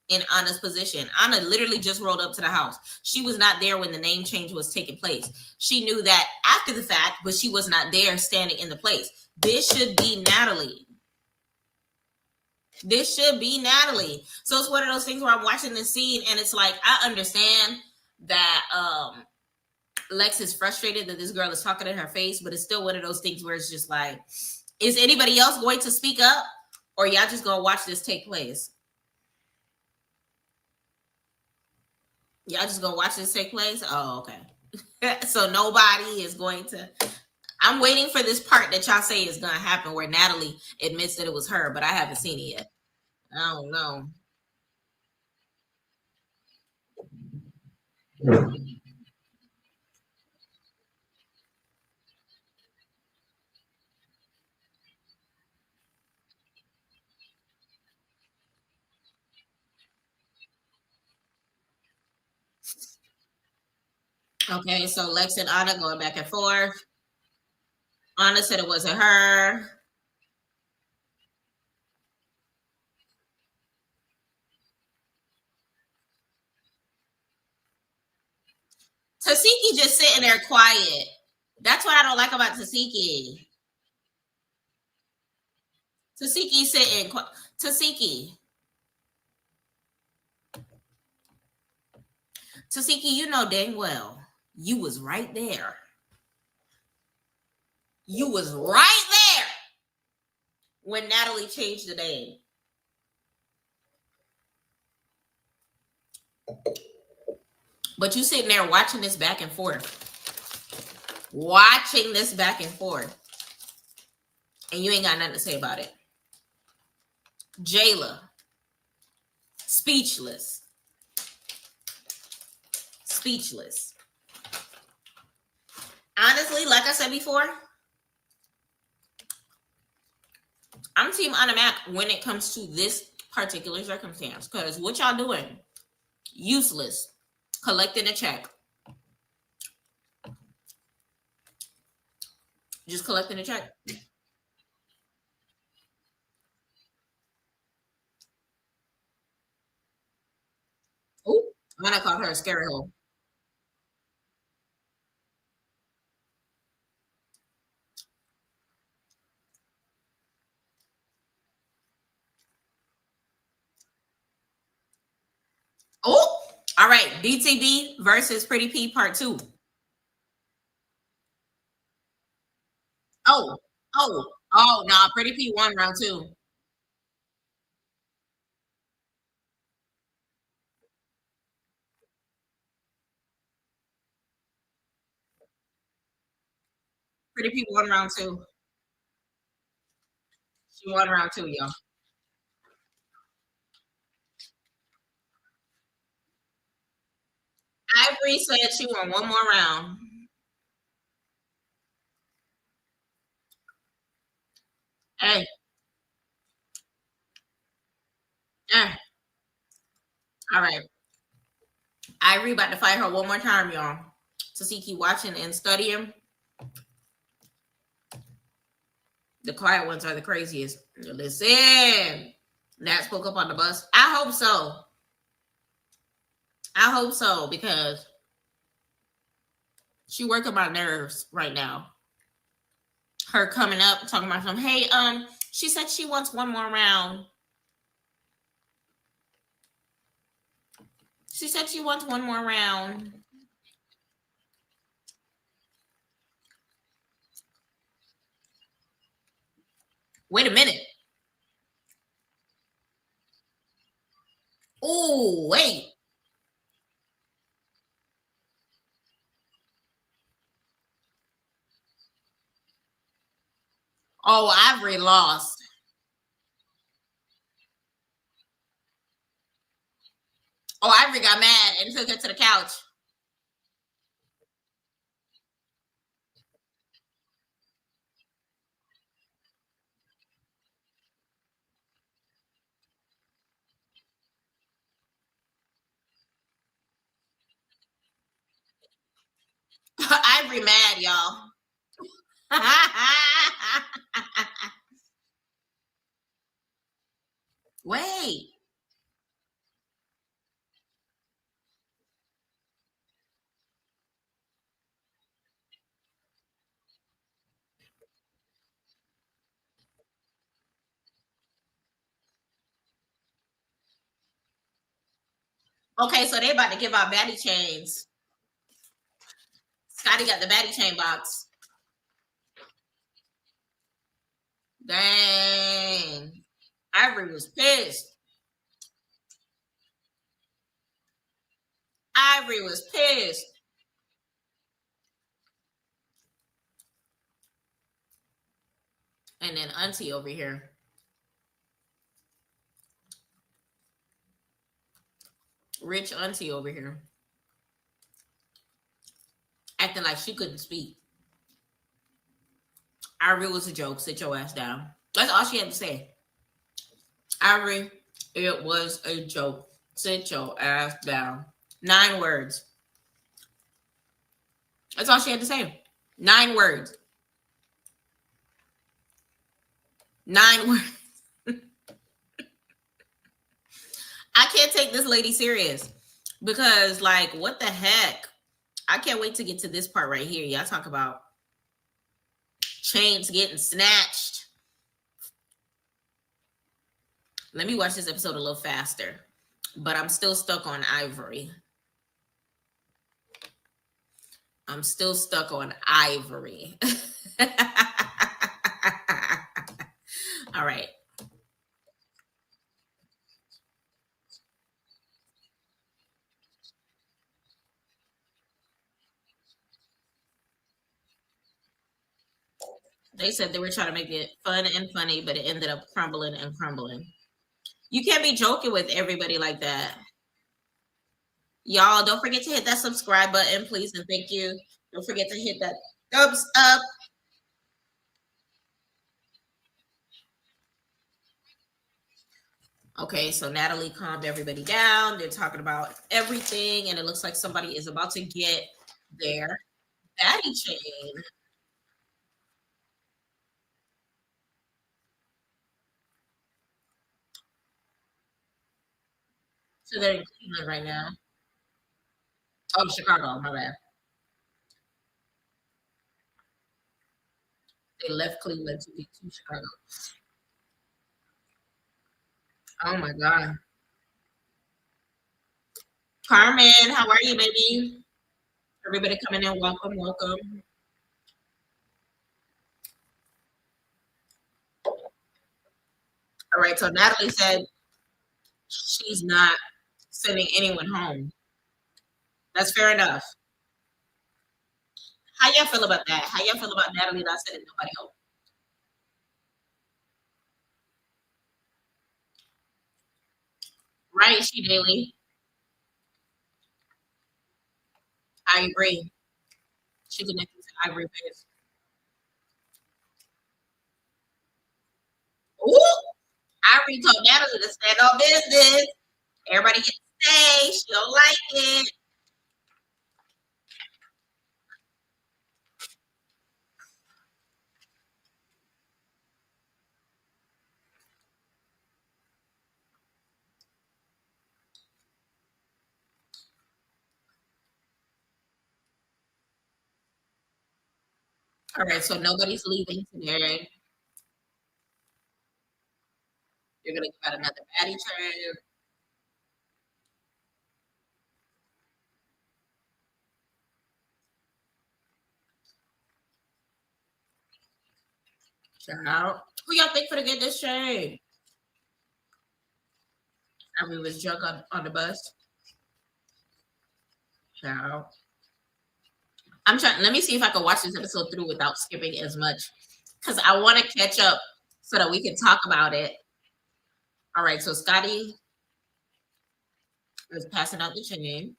in Anna's position. Anna literally just rolled up to the house. She was not there when the name change was taking place. She knew that after the fact, but she was not there standing in the place. This should be Natalie. This should be Natalie. So it's one of those things where I'm watching the scene and it's like I understand that Lex is frustrated that this girl is talking in her face, but it's still one of those things where it's just like, is anybody else going to speak up, or y'all just gonna watch this take place? Y'all just gonna watch this take place? Oh, okay. So nobody is going to. I'm waiting for this part that y'all say is gonna happen where Natalie admits that it was her, but I haven't seen it yet. I don't know. Okay, so Lex and Anna going back and forth. Anna said it wasn't her. Tasiki just sitting there quiet. That's what I don't like about Tasiki. Tasiki sitting. Tasiki. Tasiki, you know dang well you was right there. You was right there when Natalie changed the name. But you sitting there watching this back and forth. Watching this back and forth. And you ain't got nothing to say about it. Jayla. Speechless. Speechless. Honestly, like I said before, I'm team Automac when it comes to this particular circumstance. Because what y'all doing? Useless. Collecting a check. Just collecting a check. Oh, I'm gonna call her a scary hole. Oh, all right. DTB versus Pretty P part 2. Oh, nah. Pretty P won round 2. Pretty P won round 2. She won round 2, y'all. Ivory said she won one more round. Hey, eh. All right. Ivory about to fight her one more time, y'all. To see keep watching and studying. The quiet ones are the craziest. Listen, Nat spoke up on the bus. I hope so. I hope so because she working my nerves right now. Her coming up talking about something. Hey, she said she wants one more round. She said she wants one more round. Wait a minute. Oh, wait. Oh, Ivory lost. Oh, Ivory got mad and took her to the couch. Ivory mad, y'all. Wait. Okay, so they about to give out baddie chains. Scotty got the baddie chain box. Dang. Ivory was pissed. Ivory was pissed. And then Auntie over here. Rich Auntie over here. Acting like she couldn't speak. Ivory was a joke. Sit your ass down. That's all she had to say. Ivory, it was a joke. Sit your ass down. 9 words. That's all she had to say. 9 words. 9 words. I can't take this lady serious because, like, what the heck? I can't wait to get to this part right here. Y'all talk about chains getting snatched. Let me watch this episode a little faster, but I'm still stuck on Ivory. I'm still stuck on Ivory. All right. They said they were trying to make it fun and funny, but it ended up crumbling and crumbling. You can't be joking with everybody like that. Y'all, don't forget to hit that subscribe button, please, and thank you. Don't forget to hit that thumbs up. Okay, so Natalie calmed everybody down. They're talking about everything, and it looks like somebody is about to get their baddie chain. So they're in Cleveland right now. Oh, Chicago, my bad. They left Cleveland to get to Chicago. Oh my God. Carmen, how are you, baby? Everybody coming in, welcome, welcome. All right, so Natalie said she's not sending anyone home. That's fair enough. How y'all feel about that? How y'all feel about Natalie not sending nobody home? Right, she daily. I agree. She connected to Ivory Face. Ooh, Ivory told Natalie to stand on business. Everybody get to stay. She don't like it. All right, so nobody's leaving today. You're gonna give out another baddie turn. Child. Who y'all think for to get this shade? I mean, was drunk on the bus. Child. I'm trying. Let me see if I can watch this episode through without skipping as much, because I want to catch up so that we can talk about it. All right. So Scotty is passing out the chain.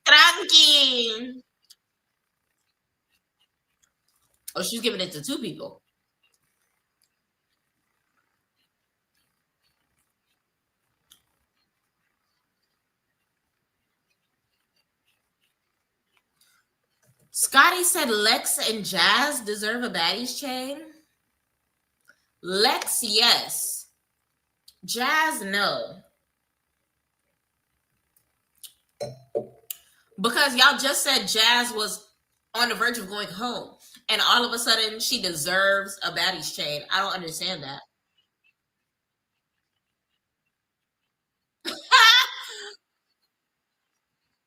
Tranqui. Oh, she's giving it to two people. Scotty said Lex and Jazz deserve a baddie's chain. Lex, yes. Jazz, no. Because y'all just said Jazz was on the verge of going home, and all of a sudden she deserves a baddie's chain. I don't understand that.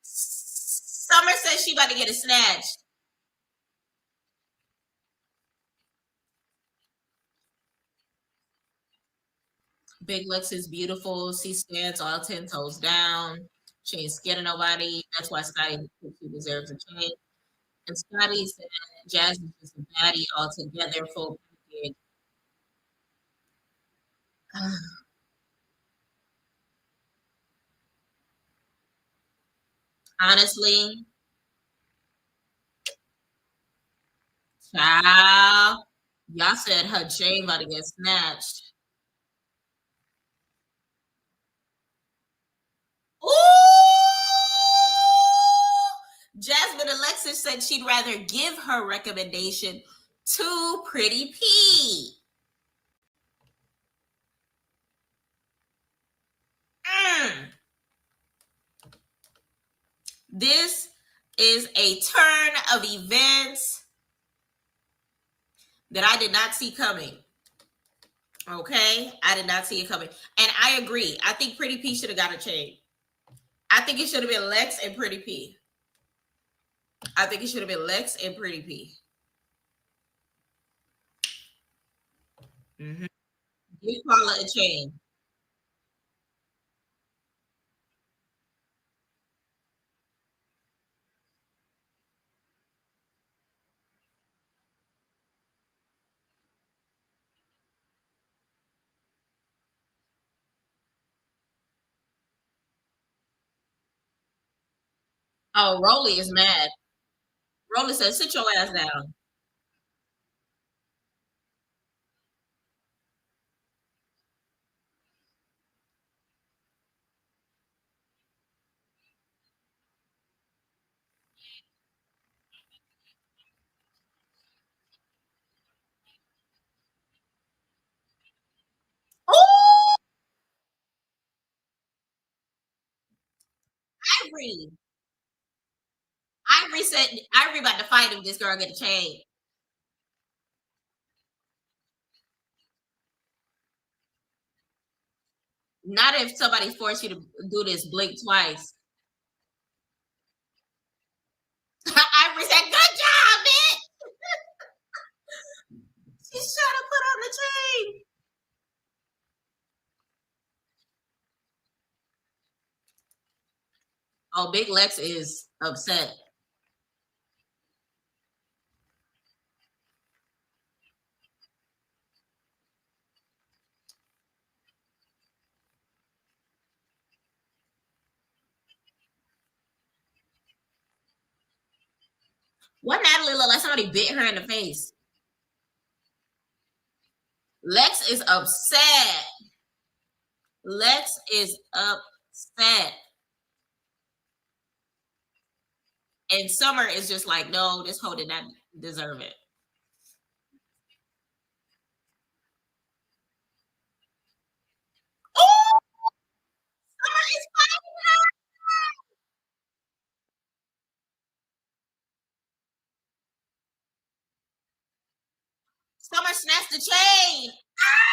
Summer says she about to get a snatch. Big Lex is beautiful. She stands all 10 toes down. She ain't scared of nobody. That's why Scotty thinks she deserves a chain. And Scotty said Jazz is just a baddie altogether, full package. Honestly, child, y'all said her chain about to get snatched. Ooh! Jasmine Alexis said she'd rather give her recommendation to Pretty P. Mm. This is a turn of events that I did not see coming. Okay, I did not see it coming, and I agree. I think Pretty P should have got a chain. I think it should have been Lex and Pretty P. I think it should have been Lex and Pretty P. Mm-hmm. Give Paula a chain. Oh, Rolly is mad. Rolly says, "Sit your ass down." Oh, Ivory. Ivory said, "Ivory about to fight if this girl get a chain." Not if somebody forced you to do this. Blink twice. Ivory said, "Good job, bitch." She's trying to put on the chain. Oh, Big Lex is upset. What Natalie look like somebody bit her in the face? Lex is upset. Lex is upset. And Summer is just like, no, this hoe did not deserve it. Oh, Summer is fighting her. Summer snatched the chain. Ah!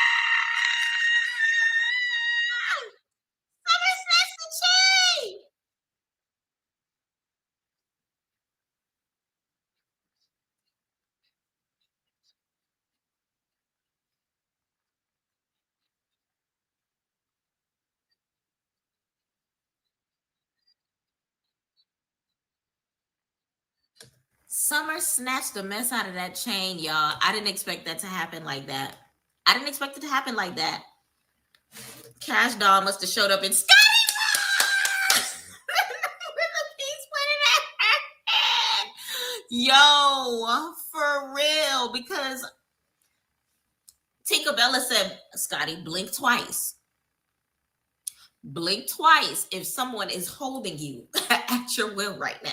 Summer snatched the chain. Summer snatched the mess out of that chain, y'all. I didn't expect that to happen like that. I didn't expect it to happen like that. Cash Doll must have showed up in Scotty with a piece pointed at her head. Yo, for real. Because Tinkerbella said, Scotty, blink twice. Blink twice if someone is holding you at your will right now.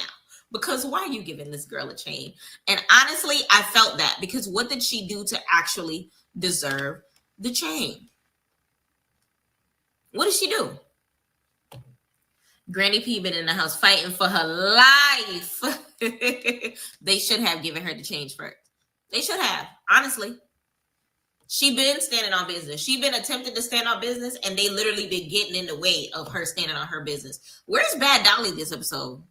Because why are you giving this girl a chain? And honestly, I felt that because what did she do to actually deserve the chain? What did she do? Granny P been in the house fighting for her life. They should have given her the change first. They should have, honestly. She been standing on business. She been attempting to stand on business, and they literally been getting in the way of her standing on her business. Where's Bad Dolly this episode?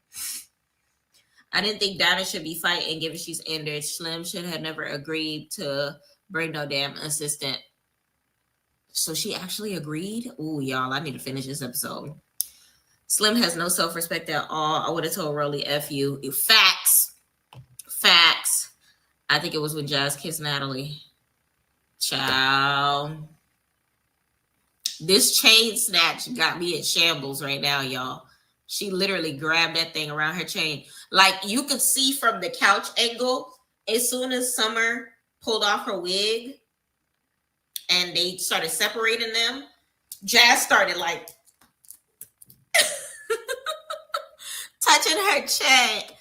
I didn't think Donna should be fighting given she's injured. Slim should have never agreed to bring no damn assistant. So she actually agreed? Ooh, y'all, I need to finish this episode. Slim has no self-respect at all. I would have told Rolly F you. Facts. Facts. I think it was when Jazz kissed Natalie. Ciao. This chain snatch got me in shambles right now, y'all. She literally grabbed that thing around her chain. Like you could see from the couch angle, as soon as Summer pulled off her wig and they started separating them, Jazz started like touching her chest,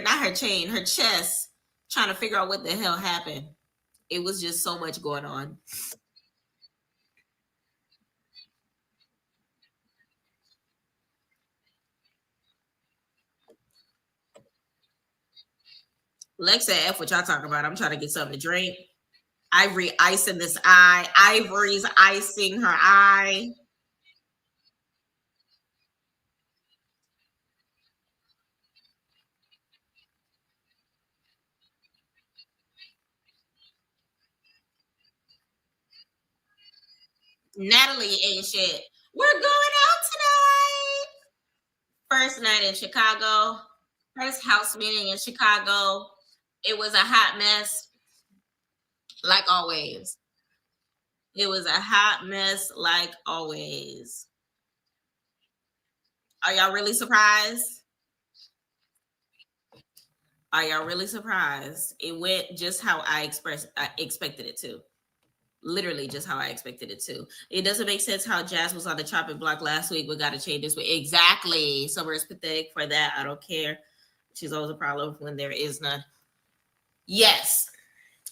not her chain, her chest, trying to figure out what the hell happened. It was just so much going on. Lex said, F what y'all talking about. I'm trying to get something to drink. Ivory icing this eye. Ivory's icing her eye. Natalie ain't shit. We're going out tonight. First night in Chicago. First house meeting in Chicago. It was a hot mess, like always. It was a hot mess, like always. Are y'all really surprised? Are y'all really surprised? It went just how I expected it to. Literally just how I expected it to. It doesn't make sense how Jazz was on the chopping block last week. We got to change this way. Exactly. Summer is pathetic for that. I don't care. She's always a problem when there is none. Yes,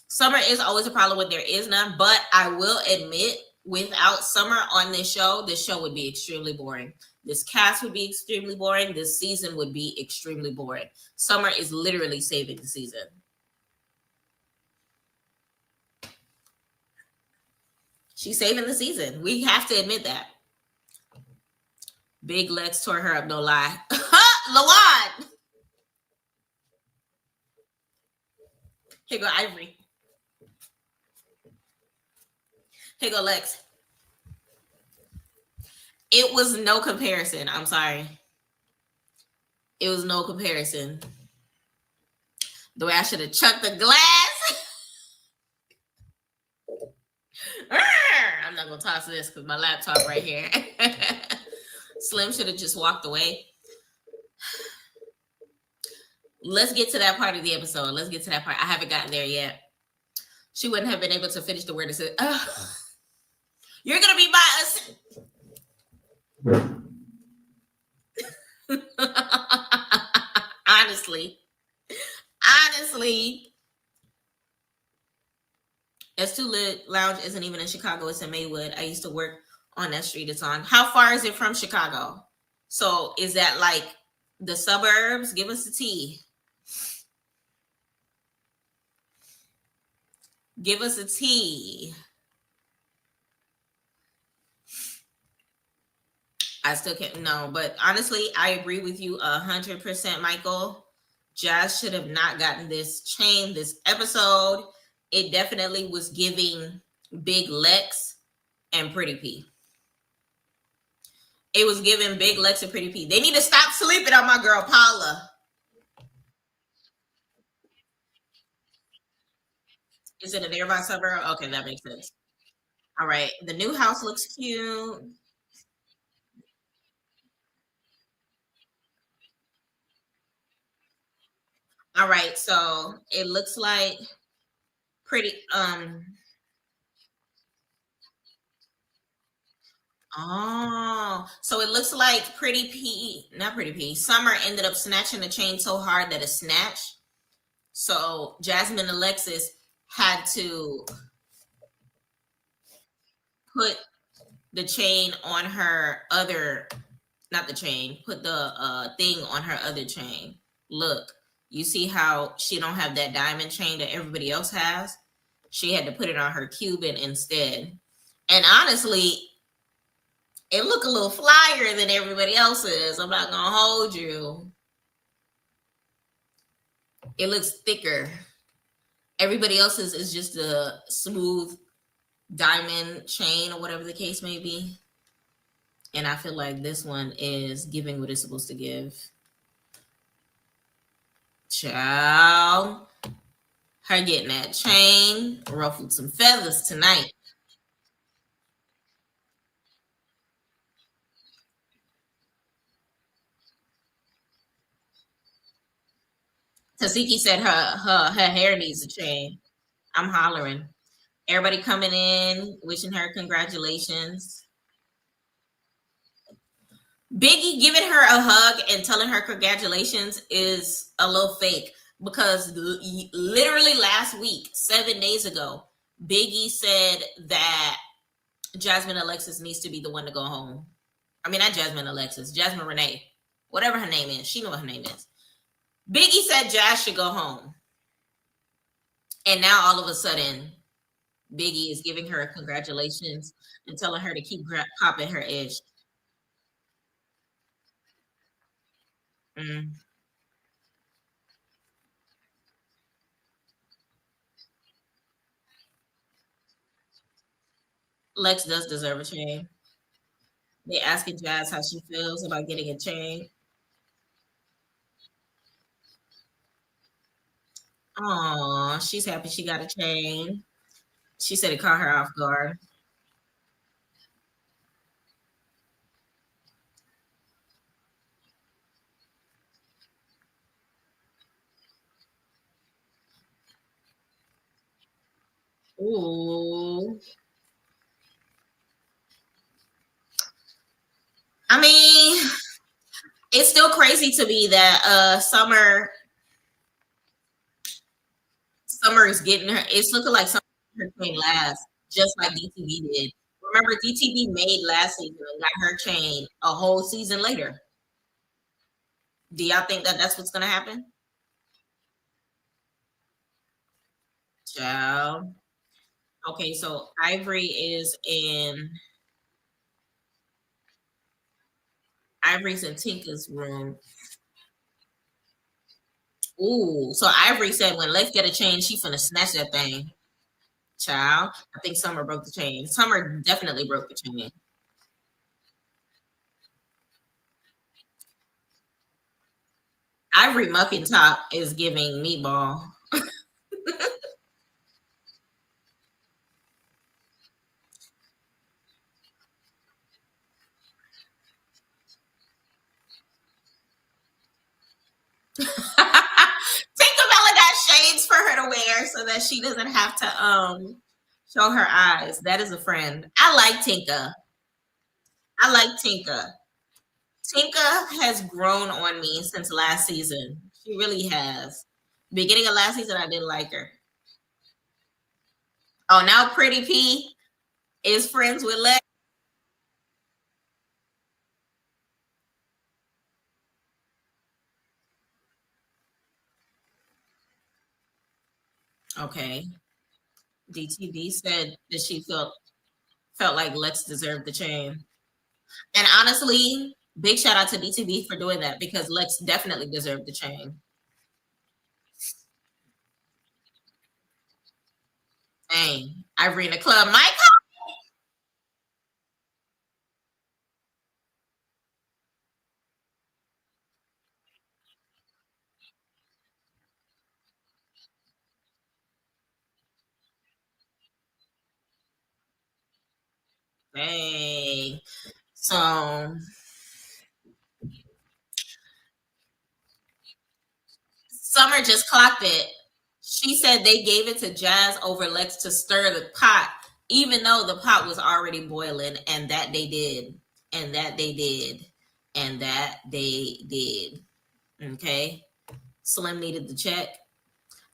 Summer is always a problem when there is none. But I will admit, without Summer on this show would be extremely boring. This cast would be extremely boring. This season would be extremely boring. Summer is literally saving the season. She's saving the season. We have to admit that. Big Lex tore her up, no lie. Lawan! Here go Ivory. Here go Lex. It was no comparison. I'm sorry. It was no comparison. The way I should have chucked the glass. I'm not going to toss this because my laptop right here. Slim should have just walked away. Let's get to that part of the episode. Let's get to that part. I haven't gotten there yet. She wouldn't have been able to finish the word and said, you're going to be by us. Honestly, S2 Lit Lounge isn't even in Chicago. It's in Maywood. I used to work on that street it's on. How far is it from Chicago? So is that like the suburbs? Give us the tea. Give us a tea. I still can't know, but honestly, I agree with you 100%, Michael. Jazz should have not gotten this chain this episode. It definitely was giving Big Lex and Pretty P. It was giving Big Lex and Pretty P. They need to stop sleeping on my girl Paula. Is it a nearby suburb? Okay, that makes sense. All right. The new house looks cute. All right. So it looks like pretty oh, so it looks like not Pretty P. Summer ended up snatching the chain so hard that it snatched. So Jasmine and Alexis had to put the chain on her other, not the chain, put the thing on her other chain. Look, you see how she don't have that diamond chain that everybody else has? She had to put it on her Cuban instead. And honestly, it look a little flyer than everybody else's. I'm not gonna hold you. It looks thicker. Everybody else's is just a smooth diamond chain or whatever the case may be. And I feel like this one is giving what it's supposed to give. Child. Her getting that chain ruffled some feathers tonight. Tasiki said her hair needs a chain. I'm hollering. Everybody coming in, wishing her congratulations. Biggie giving her a hug and telling her congratulations is a little fake because literally last week, 7 days ago, Biggie said that Jasmine Alexis needs to be the one to go home. I mean, not Jasmine Alexis, Jasmine Renee, whatever her name is. She know what her name is. Biggie said Jazz should go home. And now all of a sudden, Biggie is giving her congratulations and telling her to keep popping her edge. Mm. Lex does deserve a chain. They asking Jazz how she feels about getting a chain. Aw, she's happy she got a chain. She said it caught her off guard. Ooh. I mean, it's still crazy to me that Summer is getting her. It's looking like Summer her chain last, just like DTV did. Remember, DTV made last season and got her chain a whole season later. Do y'all think that that's what's gonna happen? Child. Okay, so Ivory is in Ivory's in Tinka's room. Ooh, so Ivory said when Lex get a chain, she finna snatch that thing. Child, I think Summer broke the chain. Summer definitely broke the chain. Ivory Muffin Top is giving meatball. Tinkerbella got shades for her to wear so that she doesn't have to show her eyes. That is a friend. I like Tinka. I like Tinka. Tinka has grown on me since last season. She really has. Beginning of last season, I didn't like her. Oh, now Pretty P is friends with Lex. Okay. DTV said that she felt like Lex deserved the chain. And honestly, big shout out to DTV for doing that because Lex definitely deserved the chain. Dang. Ivory in the club. Michael. Dang. So Summer just clocked it. She said they gave it to Jazz over Lex to stir the pot, even though the pot was already boiling, and that they did. And that they did. And that they did. Okay. Slim needed the check.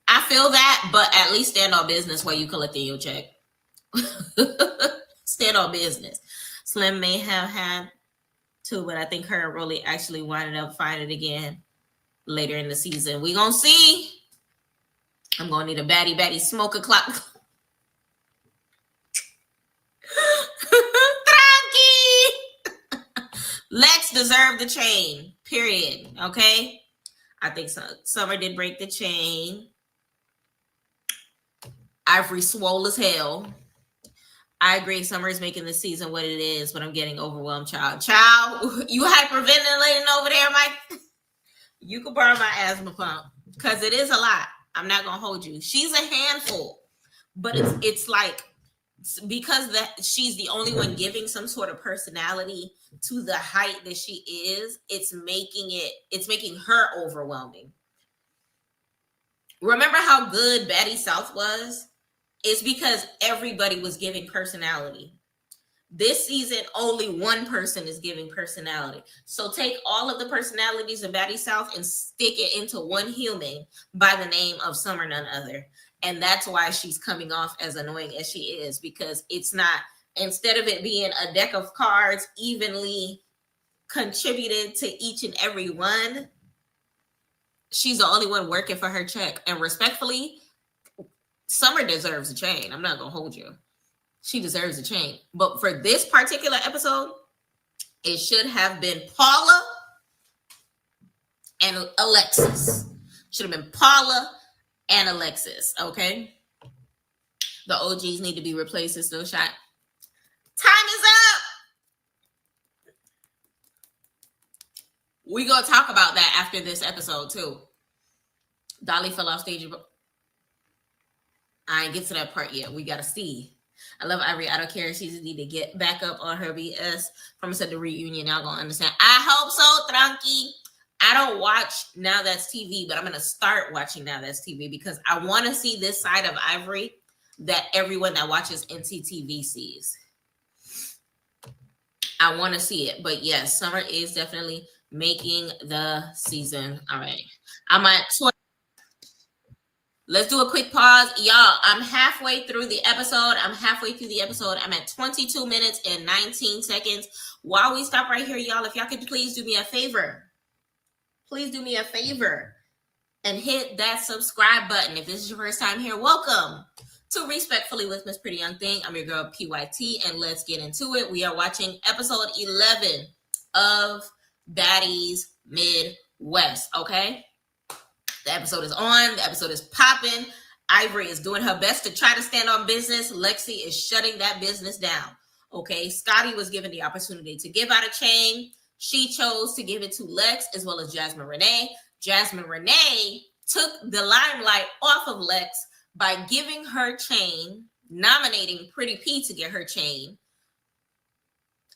I feel that, but at least stand on business while you collecting your check. Stand on business. Slim may have had to, but I think her and Rolly actually winded up finding it again later in the season. We gonna see. I'm gonna need a baddie smoke o'clock. Tranqui. Lex deserved the chain. Period. Okay. I think so. Summer did break the chain. Ivory swole as hell. I agree. Summer is making the season what it is, but I'm getting overwhelmed, child. Child, you hyperventilating over there, Mike? You can borrow my asthma pump because it is a lot. I'm not gonna hold you. She's a handful, but it's like because that she's the only one giving some sort of personality to the height that she is. It's making her overwhelming. Remember how good Betty South was? It's because everybody was giving personality. This season, only one person is giving personality. So take all of the personalities of Baddies South and stick it into one human by the name of Summer None Other. And that's why she's coming off as annoying as she is, because it's not, instead of it being a deck of cards evenly contributed to each and every one, she's the only one working for her check. And respectfully, Summer deserves a chain. I'm not going to hold you. She deserves a chain. But for this particular episode, it should have been Paula and Alexis. Should have been Paula and Alexis, okay? The OGs need to be replaced. It's no shot. We gonna talk about that after this episode too. Dolly fell off stage. I ain't get to that part yet. We gotta see. I love Ivory. I don't care. She just need to get back up on her BS. Promise at the reunion, y'all gonna understand. I hope so, Tranqui. I don't watch Now That's TV, but I'm gonna start watching Now That's TV because I want to see this side of Ivory that everyone that watches NCTV sees. I want to see it, but yes, Summer is definitely making the season. All right, I'm at. Let's do a quick pause. Y'all, I'm halfway through the episode. I'm at 22 minutes and 19 seconds. While we stop right here, y'all, if y'all could please do me a favor. Please do me a favor and hit that subscribe button. If this is your first time here, welcome to Respectfully with Miss Pretty Young Thing. I'm your girl, PYT, and let's get into it. We are watching episode 11 of Baddies Midwest, okay? The episode is on. The episode is popping. Ivory is doing her best to try to stand on business. Lexi is shutting that business down. Okay, Scotty was given the opportunity to give out a chain. She chose to give it to Lex as well as Jasmine Renee. Jasmine Renee took the limelight off of Lex by giving her chain, nominating Pretty P to get her chain.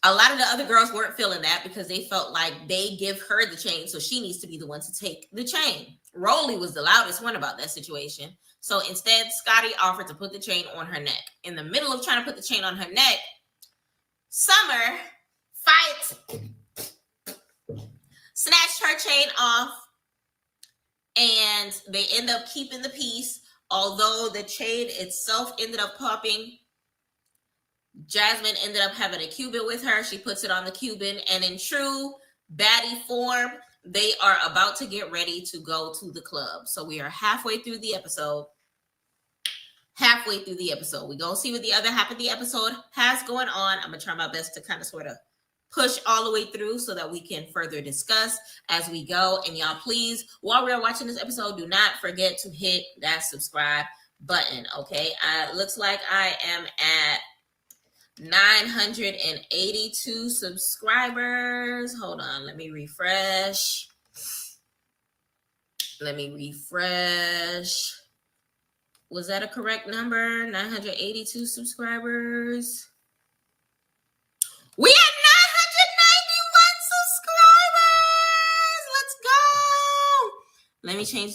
A lot of the other girls weren't feeling that because they felt like they give her the chain, so she needs to be the one to take the chain. Rolly was the loudest one about that situation. So instead, Scotty offered to put the chain on her neck. In the middle of trying to put the chain on her neck, Summer fights, snatched her chain off, and they end up keeping the piece. Although the chain itself ended up popping, Jasmine ended up having a Cuban with her. She puts it on the Cuban, and in true baddie form, they are about to get ready to go to the club. So we are halfway through the episode. We're going to see what the other half of the episode has going on. I'm going to try my best to kind of sort of push all the way through so that we can further discuss as we go. And y'all, please, while we're watching this episode, do not forget to hit that subscribe button, okay? Looks like I am at 982 subscribers. Hold on, let me refresh. Was that a correct number? 982 subscribers. We have 991 subscribers. Let's go. Let me change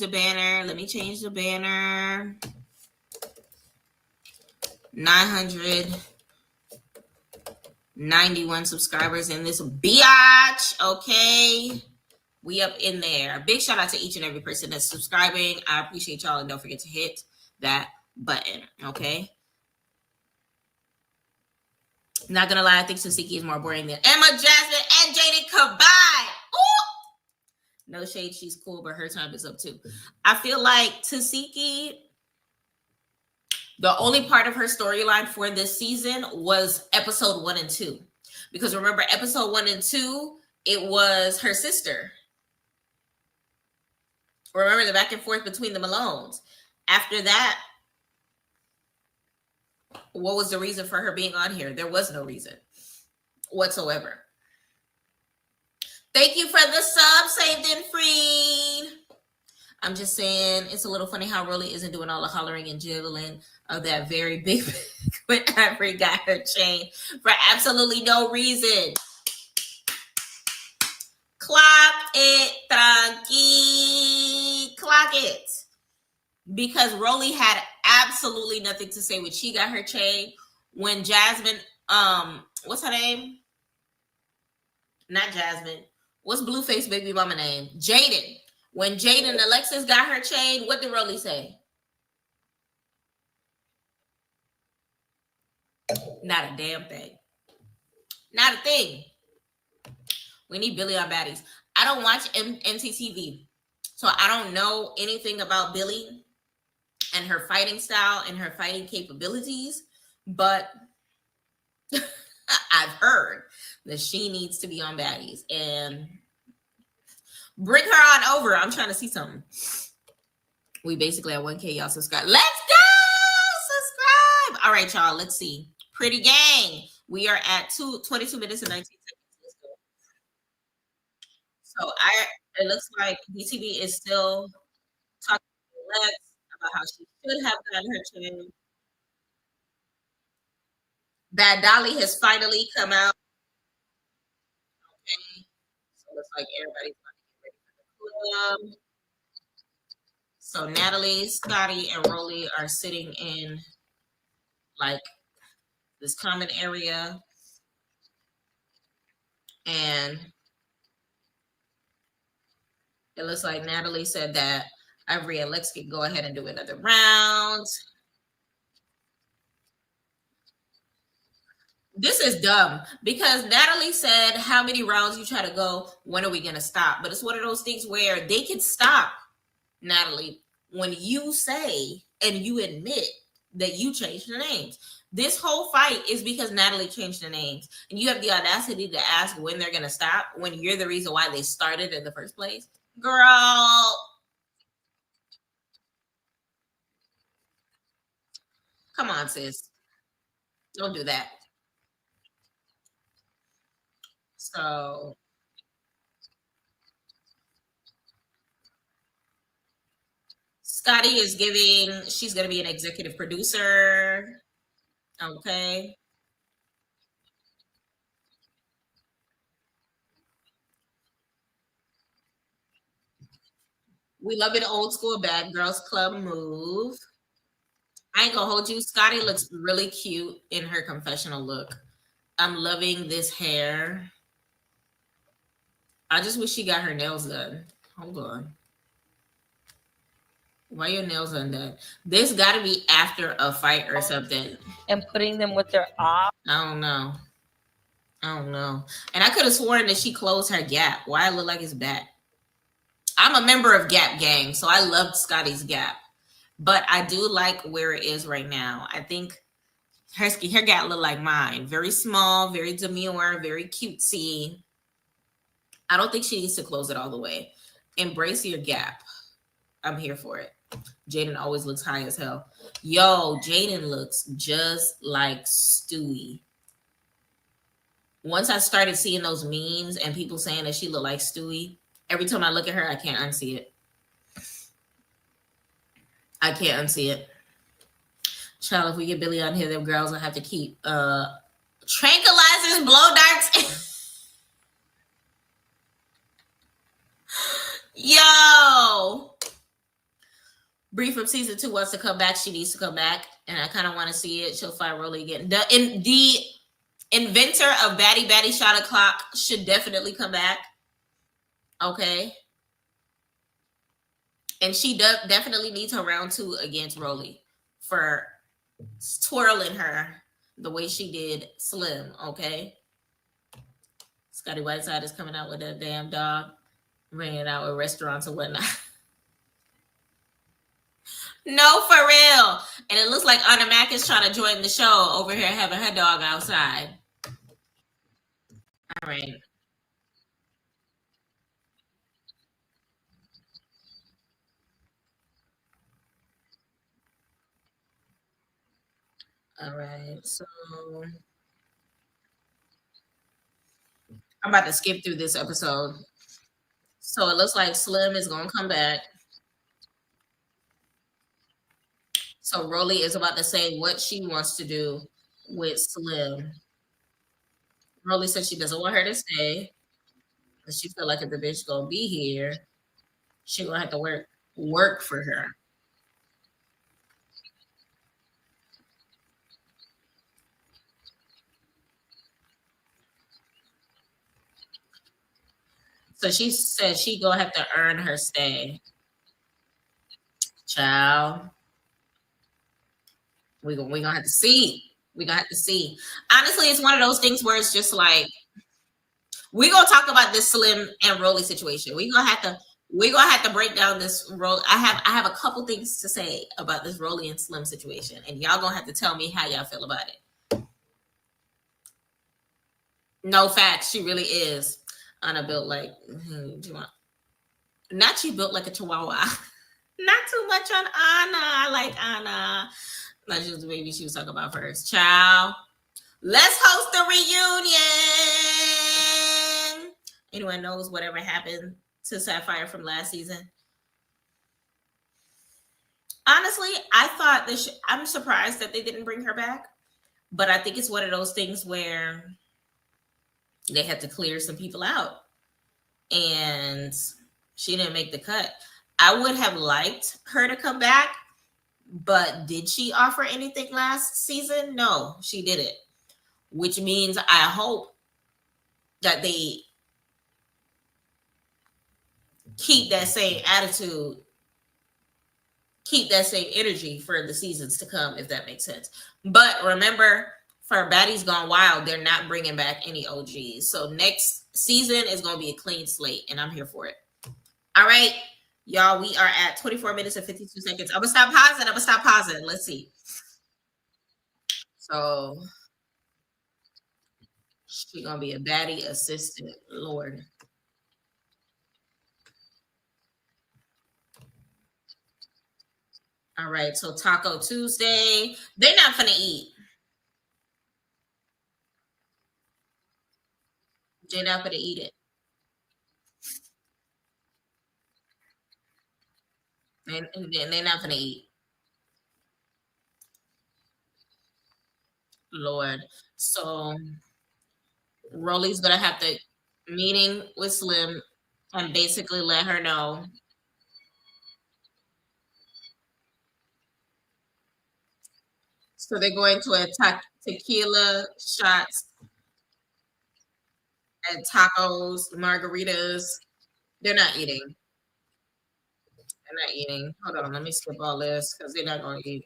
the banner. 991 subscribers in this biatch. Okay. We up in there. Big shout out to each and every person that's subscribing. I appreciate y'all, and don't forget to hit that button. Okay. Not gonna lie, I think Tasiki is more boring than Emma, Jasmine, and Jaden combined. Ooh! No shade, she's cool, but her time is up too. I feel like Tasiki, the only part of her storyline for this season was episode 1 and 2. Because remember, episode 1 and 2, it was her sister. Remember the back and forth between the Malones. After that, what was the reason for her being on here? There was no reason whatsoever. Thank you for the sub, Saved and Freed. I'm just saying, it's a little funny how Rolly isn't doing all the hollering and jiggling of that very big when Ivory got her chain for absolutely no reason. Clock it, tranqui. Clock it. Because Rolly had absolutely nothing to say when she got her chain. When Jasmine, what's her name? Not Jasmine. What's Blueface baby mama name? Jaden. When Jaden and Alexis got her chain, what did Rolly say? Not a damn thing. Not a thing. We need Billy on Baddies. I don't watch NCTV, so I don't know anything about Billy and her fighting style and her fighting capabilities, but I've heard that she needs to be on Baddies, and bring her on over. I'm trying to see something. We basically at 1K, y'all subscribe. Let's go! Subscribe! All right, y'all, let's see. Pretty gang. We are at 22 minutes and 19 seconds. Let's go. So it looks like BTV is still talking to Lex about how she should have gotten her chance. Bad Dolly has finally come out. Okay. So it looks like everybody's going to get ready for the club. So Natalie, Scotty, and Rolly are sitting in like this common area, and it looks like Natalie said that Ivory and Lex can go ahead and do another round. This is dumb because Natalie said, "How many rounds you try to go? When are we gonna stop?" But it's one of those things where they can stop, Natalie, when you say and you admit that you changed the names. This whole fight is because Natalie changed the names, and you have the audacity to ask when they're gonna stop when you're the reason why they started in the first place. Girl, come on, sis. Don't do that. So Scotty is giving, she's going to be an executive producer. Okay. We love an old school bad girls club move. I ain't gonna hold you. Scotty looks really cute in her confessional look. I'm loving this hair. I just wish she got her nails done. Hold on. Why your nails undone? This got to be after a fight or something. And putting them with their eyes. I don't know. I don't know. And I could have sworn that she closed her gap. Why it look like it's back? I'm a member of Gap Gang, so I loved Scotty's Gap. But I do like where it is right now. I think her gap look like mine. Very small, very demure, very cutesy. I don't think she needs to close it all the way. Embrace your gap. I'm here for it. Jaden always looks high as hell. Yo, Jaden looks just like Stewie. Once I started seeing those memes and people saying that she looked like Stewie, every time I look at her, I can't unsee it. I can't unsee it. Child, if we get Billy on here, them girls will have to keep tranquilizers, blow darts. Yo. Bree from season 2 wants to come back. She needs to come back. And I kind of want to see it. She'll find Rolly again. The inventor of Baddy Shot O'Clock should definitely come back. Okay. And she definitely needs her round 2 against Rolly for twirling her the way she did Slim. Okay. Scotty Whiteside is coming out with a damn dog, bringing it out with restaurants and whatnot. No, for real. And it looks like Anna Mac is trying to join the show over here having her dog outside. All right. All right. So I'm about to skip through this episode. So it looks like Slim is going to come back. So Rolly is about to say what she wants to do with Slim. Rolly said she doesn't want her to stay. But she feel like if the bitch gonna be here, she gonna have to work for her. So she said she gonna have to earn her stay. Child, we gonna have to see. We gonna have to see. Honestly, it's one of those things where it's just like we gonna talk about this Slim and Rolly situation. We gonna have to break down this role. I have a couple things to say about this Rolly and Slim situation, and y'all gonna have to tell me how y'all feel about it. No facts, she really is. Anna built like not she built like a chihuahua. Not too much on Anna. I like Anna. Not just the baby she was talking about first. Child. Let's host a reunion. Anyone knows whatever happened to Sapphire from last season? Honestly, I thought this. I'm surprised that they didn't bring her back, but I think it's one of those things where they had to clear some people out, and she didn't make the cut. I would have liked her to come back, but did she offer anything last season? No, she didn't. Which means I hope that they keep that same attitude, keep that same energy for the seasons to come, if that makes sense. But remember, for Baddies Gone Wild, they're not bringing back any OGs. So next season is going to be a clean slate, and I'm here for it. All right, y'all, we are at 24 minutes and 52 seconds. I'm going to stop pausing. Let's see. So she's going to be a baddie assistant. Lord. All right, so Taco Tuesday. They're not going to eat. They're not going to eat it. They're not going to eat. Lord. So Rolly's going to have to meeting with Slim and basically let her know. So they're going to attack tequila shots and tacos, margaritas. They're not eating. They're not eating. Hold on, let me skip all this because they're not going to eat.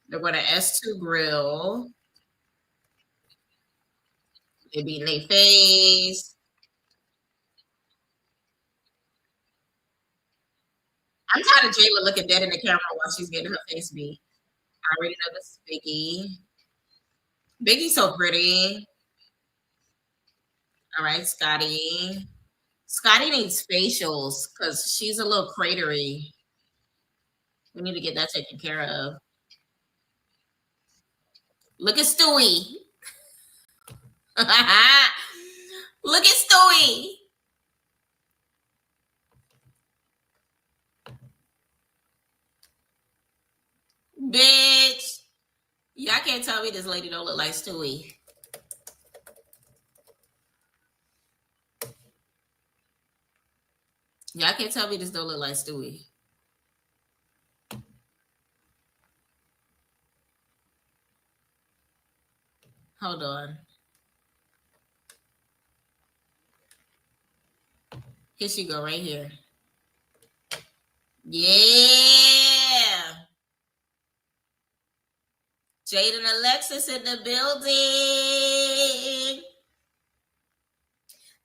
They're going to S2 grill. They beating their face. I'm tired of Jayla looking dead in the camera while she's getting her face beat. I already know this is Biggie. Biggie's so pretty. All right, Scotty. Scotty needs facials because she's a little cratery. We need to get that taken care of. Look at Stewie. Look at Stewie. Bitch. Y'all can't tell me this lady don't look like Stewie. Y'all can't tell me this don't look like Stewie. Hold on. Here she go right here. Yeah. Jade and Alexis in the building.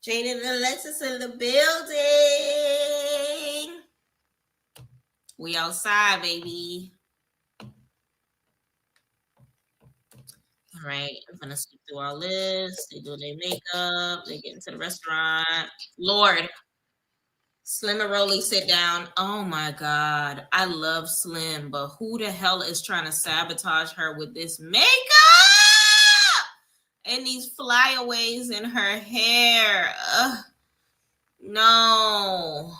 Jade and Alexis in the building. We outside, baby. All right, I'm gonna skip through all this. They do their makeup. They get into the restaurant. Lord, Slim and Rolly sit down. Oh my God, I love Slim, but who the hell is trying to sabotage her with this makeup and these flyaways in her hair? Ugh. No.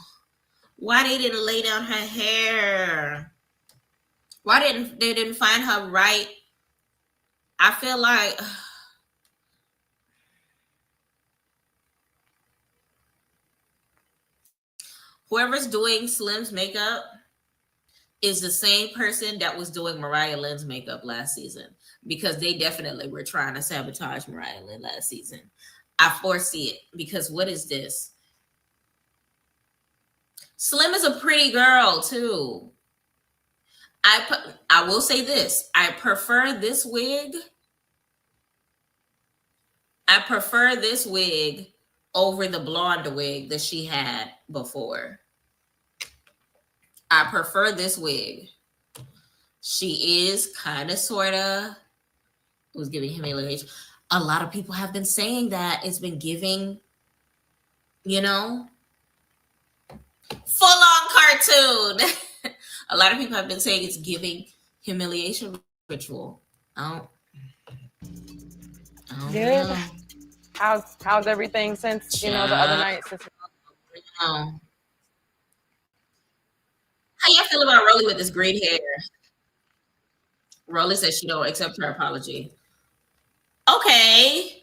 Why they didn't lay down her hair? Why they didn't find her right? I feel like whoever's doing Slim's makeup is the same person that was doing Mariah Lynn's makeup last season, because they definitely were trying to sabotage Mariah Lynn last season. I foresee it, because what is this? Slim is a pretty girl too. I will say this. I prefer this wig. I prefer this wig over the blonde wig that she had before. I prefer this wig. She is kind of, sort of, was giving humiliation. A lot of people have been saying that it's been giving, you know, full-on cartoon. A lot of people have been saying it's giving humiliation ritual. I don't Yeah. know. How's everything since the other night? Since How y'all feel about Rolly with this great hair? Rolly says she don't accept her apology. Okay.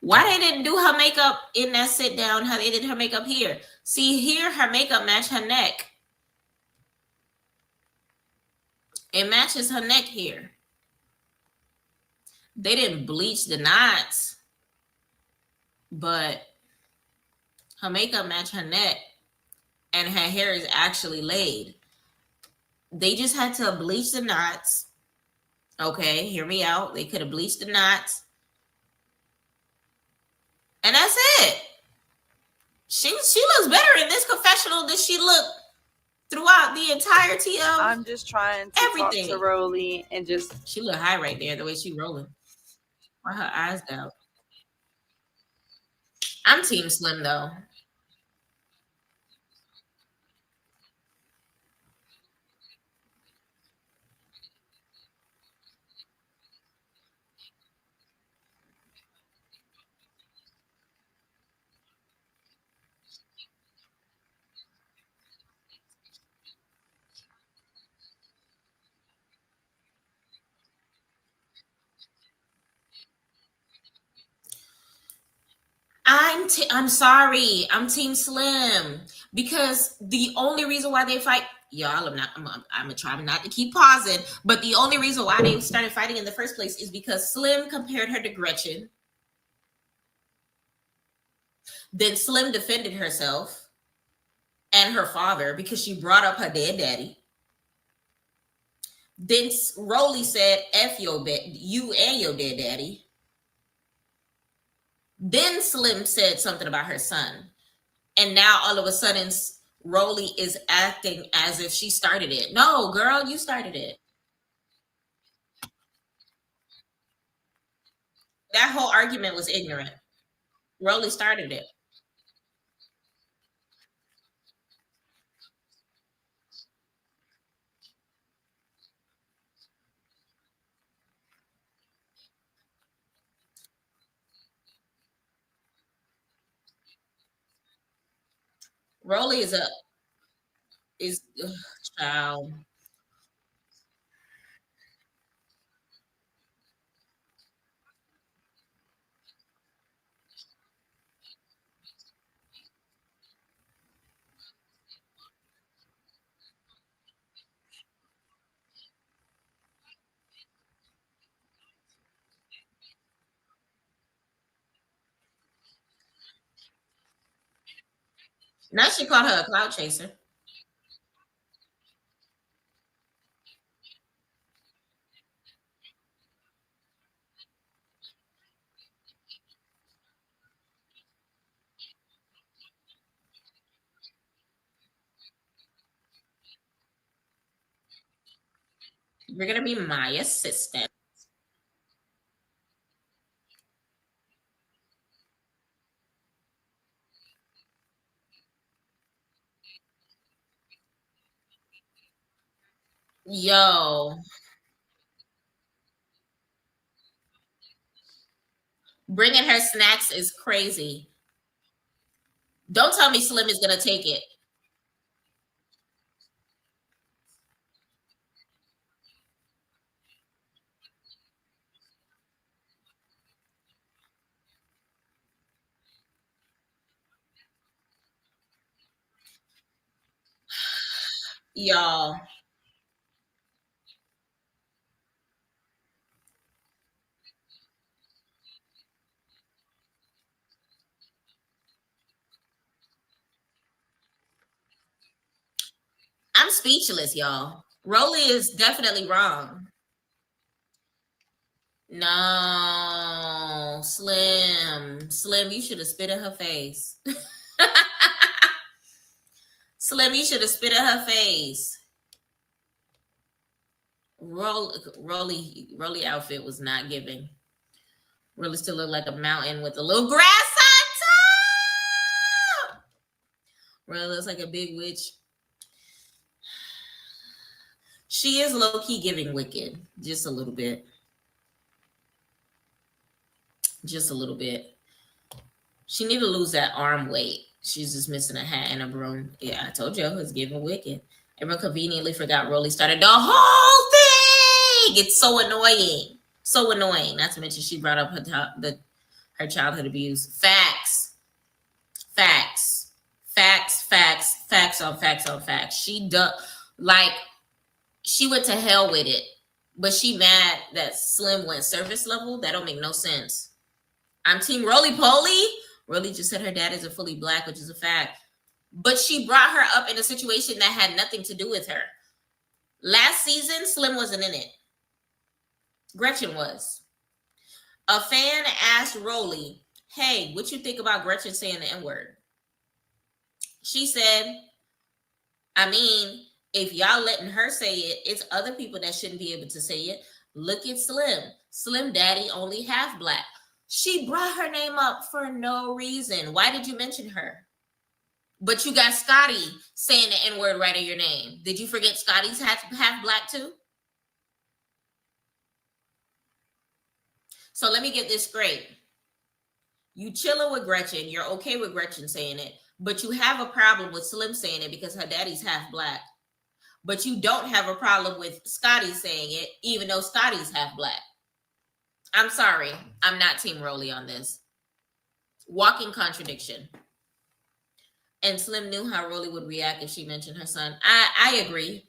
Why they didn't do her makeup in that sit down? How they did her makeup here? See here, her makeup match her neck. It matches her neck here. They didn't bleach the knots, but her makeup match her neck, and her hair is actually laid. They just had to bleach the knots. Okay, hear me out. They could have bleached the knots, and that's it. She looks better in this confessional than she looked throughout the entirety of. I'm just trying to everything. talk to Rolly and just. She look high right there, the way she rolling. Why her eyes down? I'm Team Slim though. I'm sorry. I'm Team Slim because the only reason why they fight, y'all. I'm gonna try not to keep pausing, but the only reason why they started fighting in the first place is because Slim compared her to Gretchen. Then Slim defended herself and her father because she brought up her dead daddy. Then Rolly said, "F you and your dead daddy." Then Slim said something about her son. And now all of a sudden, Rolly is acting as if she started it. No, girl, you started it. That whole argument was ignorant. Rolly started it. Rolly is ugh, child. Now she called her a cloud chaser. You're gonna be my assistant. Yo, bringing her snacks is crazy. Don't tell me Slim is gonna take it. Y'all, I'm speechless, y'all. Rolly is definitely wrong. No, Slim, you should have spit in her face. Slim, you should have spit in her face. Rolly outfit was not giving. Rolly still looked like a mountain with a little grass on top. Rolly looks like a big witch. She is low key giving wicked, just a little bit. just a little bit. She need to lose that arm weight. She's just missing a hat and a broom. Yeah, I told you it's giving wicked. Everyone conveniently forgot Rolly started the whole thing. It's so annoying. So annoying. Not to mention she brought up her childhood abuse. Facts. Facts. Facts, facts, facts on facts on facts. She went to hell with it. But she mad that Slim went surface level. That don't make no sense. I'm team Roly Poly. Roly just said her dad isn't fully black, which is a fact. But she brought her up in a situation that had nothing to do with her. Last season, Slim wasn't in it. Gretchen was. A fan asked Roly, hey, what you think about Gretchen saying the N-word? She said, I mean, if y'all letting her say it, it's other people that shouldn't be able to say it. Look at Slim. Slim Daddy only half black. She brought her name up for no reason. Why did you mention her? But you got Scotty saying the N-word right in your name. Did you forget Scotty's half black too? So let me get this straight. You chilling with Gretchen. You're okay with Gretchen saying it. But you have a problem with Slim saying it because her daddy's half black. But you don't have a problem with Scotty saying it, even though Scotty's half black. I'm sorry. I'm not Team Roly on this. Walking contradiction. And Slim knew how Roly would react if she mentioned her son. I agree.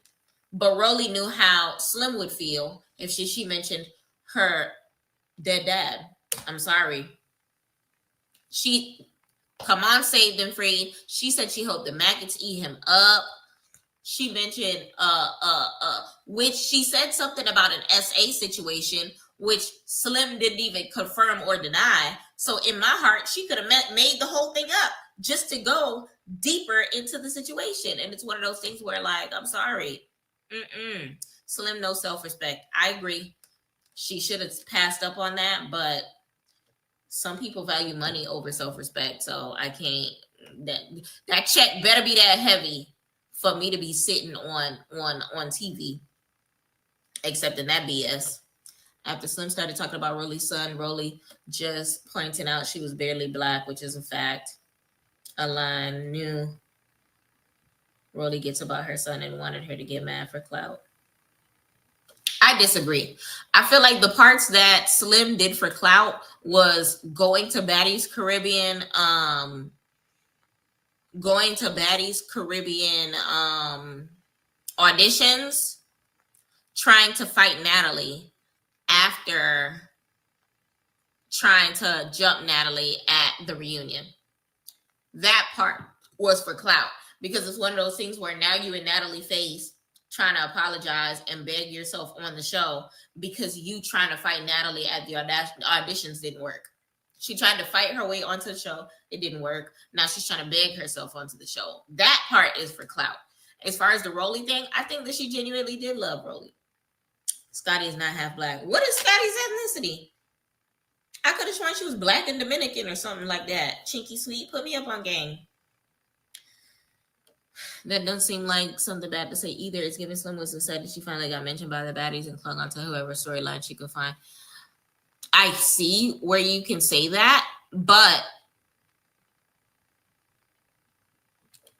But Roly knew how Slim would feel if she mentioned her dead dad. I'm sorry. She, come on, saved and freed. She said she hoped the maggots eat him up. She mentioned, which she said something about an SA situation, which Slim didn't even confirm or deny. So in my heart, she could have made the whole thing up just to go deeper into the situation. And it's one of those things where, like, I'm sorry. Slim, no self-respect. I agree. She should have passed up on that, but some people value money over self-respect. So I can't, that check better be that heavy for me to be sitting on TV, accepting that BS. After Slim started talking about Roly's son, Roly just pointing out she was barely black, which is a fact. A line knew Roly gets about her son and wanted her to get mad for clout. I disagree. I feel like the parts that Slim did for clout was going to Baddies Caribbean, auditions, trying to fight Natalie after trying to jump Natalie at the reunion. That part was for clout because it's one of those things where now you and Natalie face trying to apologize and beg yourself on the show because you trying to fight Natalie at the auditions didn't work. She tried to fight her way onto the show. It didn't work. Now she's trying to beg herself onto the show. That part is for clout. As far as the Roly thing, I think that she genuinely did love Roly. Scotty is not half black. What is Scotty's ethnicity? I could have sworn she was black and Dominican or something like that. Chinky sweet, put me up on game. That doesn't seem like something bad to say either. It's giving Slim was upset that she finally got mentioned by the baddies and clung onto whoever storyline she could find. I see where you can say that, but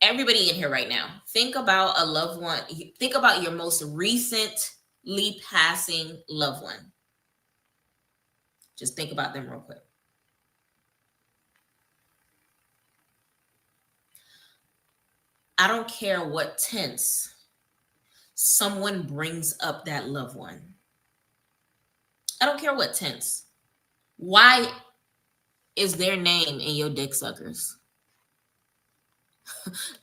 everybody in here right now, think about a loved one. Think about your most recently passing loved one. Just think about them real quick. I don't care what tense someone brings up that loved one. I don't care what tense. Why is their name in your dick suckers?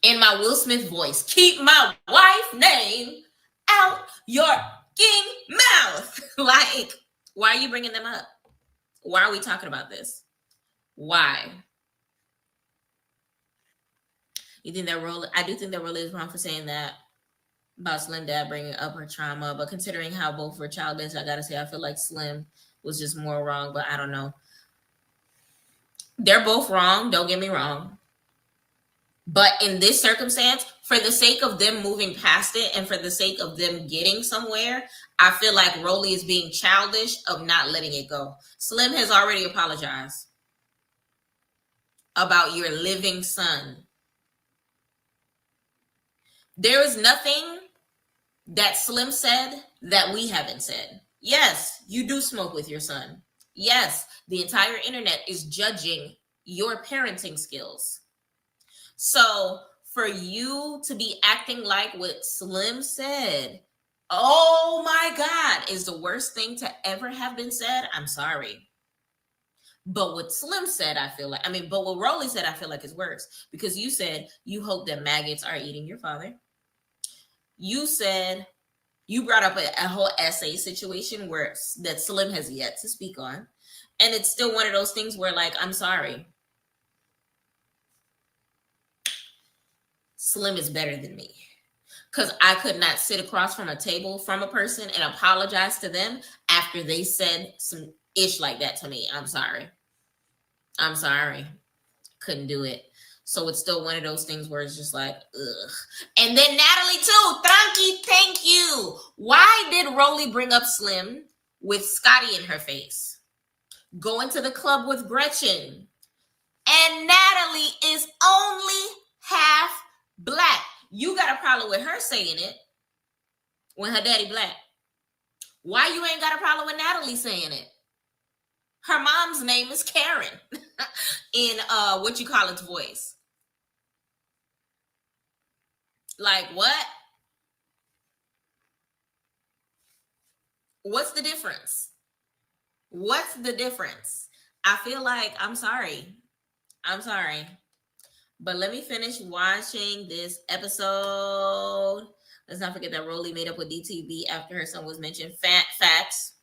In my Will Smith voice, keep my wife's name out your king mouth. Like, why are you bringing them up? Why are we talking about this? Why? You think that Roly? I do think that Roly is wrong for saying that about Slim Dad bringing up her trauma. But considering how both were childish, I gotta say I feel like Slim was just more wrong. But I don't know. They're both wrong. Don't get me wrong. But in this circumstance, for the sake of them moving past it and for the sake of them getting somewhere, I feel like Rolly is being childish of not letting it go. Slim has already apologized about your living son. There is nothing that Slim said that we haven't said. Yes, you do smoke with your son. Yes, the entire internet is judging your parenting skills. So for you to be acting like what Slim said, oh my God, is the worst thing to ever have been said, I'm sorry. But what Slim said, but what Rolly said, I feel like is worse. Because you said you hope that maggots are eating your father. You said you brought up a whole essay situation where that Slim has yet to speak on. And it's still one of those things where, like, I'm sorry. Slim is better than me. Because I could not sit across from a table from a person and apologize to them after they said some ish like that to me. I'm sorry. Couldn't do it. So it's still one of those things where it's just like, ugh. And then Natalie too. Tranqui, thank you. Why did Rolly bring up Slim with Scotty in her face? Going to the club with Gretchen. And Natalie is only half black. You got a problem with her saying it when her daddy black. Why you ain't got a problem with Natalie saying it? Her mom's name is Karen in what you call its voice. Like, what? What's the difference? What's the difference? I feel like I'm sorry. But let me finish watching this episode. Let's not forget that Rolly made up with DTV after her son was mentioned. Facts.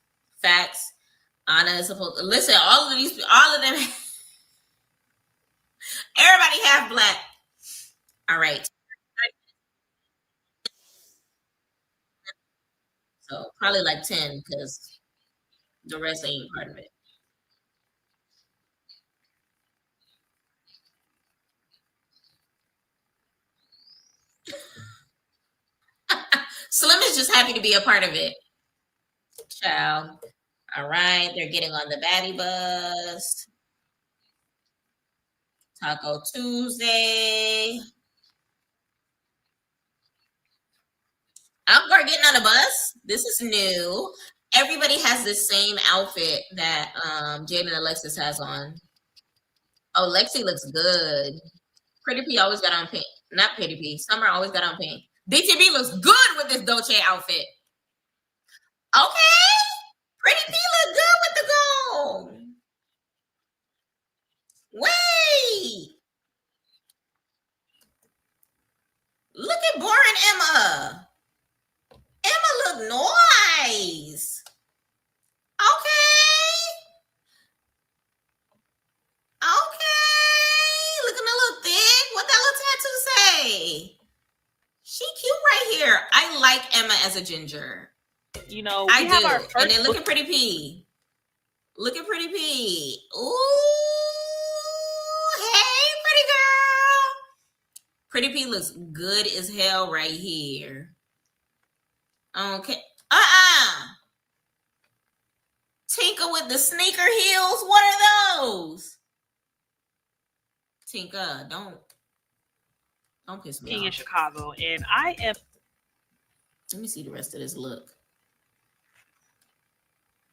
Anna is supposed to listen. All of them. Everybody half black. All right. So probably like 10 because the rest ain't part of it. Slim is just happy to be a part of it. Child. All right. They're getting on the baddie bus. Taco Tuesday. I'm getting on a bus. This is new. Everybody has the same outfit that Jaden and Alexis has on. Oh, Lexi looks good. Pretty P always got on pink. Not Pretty P. Summer always got on pink. BTB looks good with this Dolce outfit. Okay. Pretty P look good with the gold. Wait. Look at boring Emma. Emma look nice. Okay. Looking a little thick. What that little tattoo say? She cute right here. I like Emma as a ginger. You know, I do. And then look at Pretty P. Look at Pretty P. Ooh. Hey, pretty girl. Pretty P looks good as hell right here. Okay. Tinka with the sneaker heels. What are those? Tinka, don't piss me off. In Chicago, and I am. Let me see the rest of this look.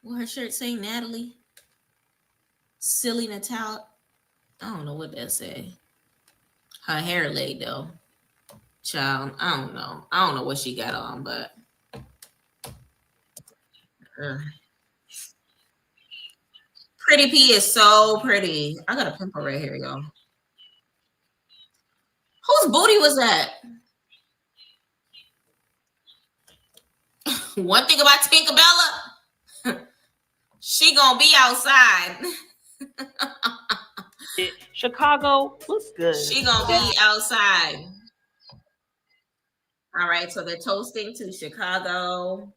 What her shirt say, Natalie? Silly Natal. I don't know what that say. Her hair laid though. Child, I don't know. I don't know what she got on, but Pretty P is so pretty. I got a pimple right here, y'all. Whose booty was that? One thing about Tinkerbella, she gonna be outside. Chicago looks good. She gonna be outside. All right, so they're toasting to Chicago.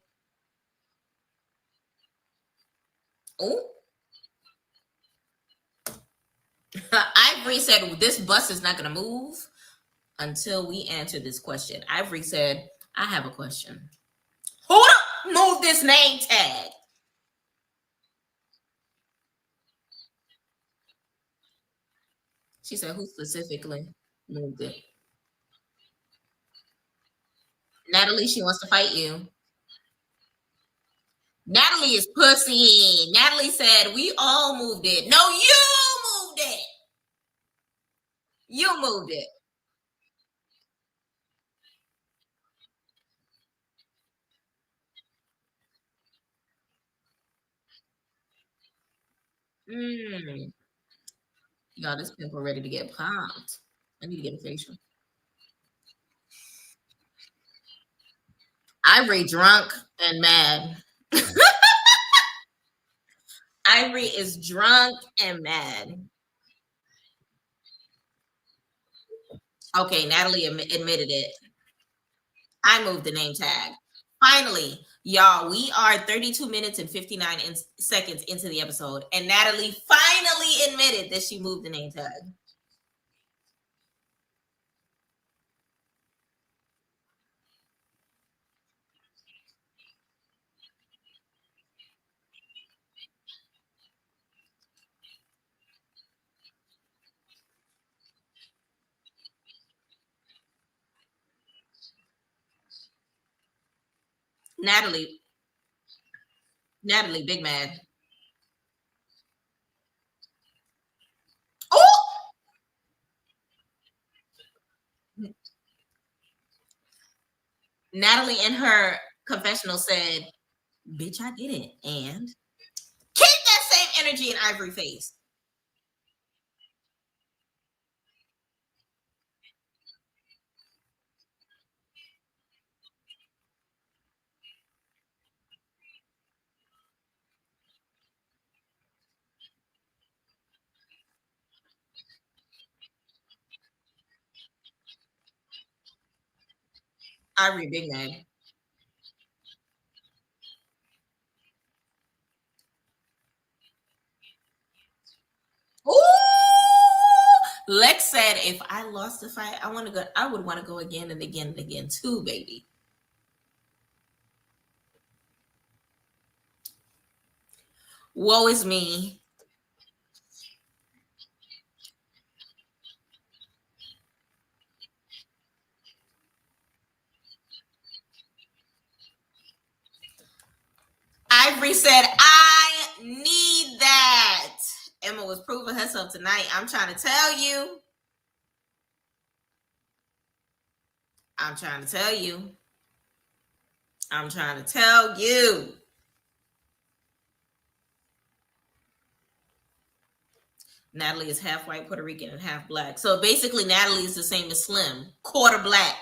Oh. Ivory said this bus is not gonna move. until we answer this question. Ivory said, I have a question. Hold up, move this name tag. She said, who specifically moved it? Natalie, she wants to fight you. Natalie is pussy. Natalie said, we all moved it. No, you moved it. You moved it. Mm. Y'all, this pimple ready to get popped. I need to get a facial. Ivory drunk and mad. Ivory is drunk and mad. Okay, Natalie admitted it. I moved the name tag. Finally, y'all, we are 32 minutes and 59 seconds into the episode, and Natalie finally admitted that she moved the name tag. Natalie, Natalie, big mad. Oh, Natalie in her confessional said, "Bitch, I did it," and keep that same energy in Ivory face. Ivory, big mad. Ooh! Lex said, "If I lost the fight, I want to go. I would want to go again and again and again too, baby." Woe is me. Ivory said, "I need that." Emma was proving herself tonight. I'm trying to tell you. I'm trying to tell you. I'm trying to tell you. Natalie is half white, Puerto Rican, and half black. So basically, Natalie is the same as Slim. Quarter black.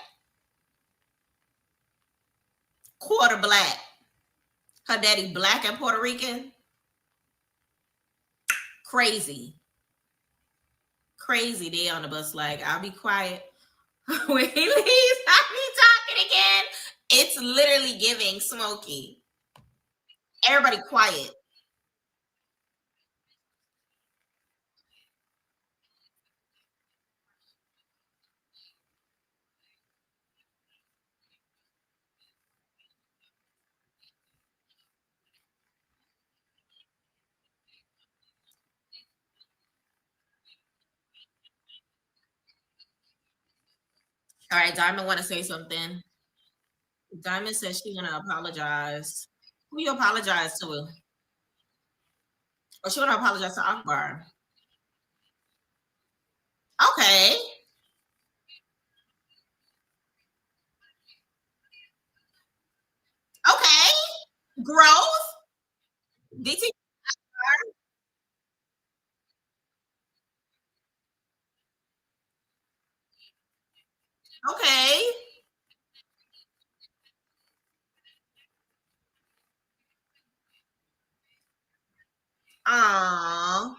Quarter black. Her daddy black and Puerto Rican. Crazy. Crazy day on the bus. Like, I'll be quiet. When he leaves, I'll be talking again. It's literally giving Smokey. Everybody quiet. All right, Diamond want to say something. Diamond says she want to apologize. Who you apologize to? Or she want to apologize to Akbar. Okay. Okay. Growth. DT. Okay. Aww.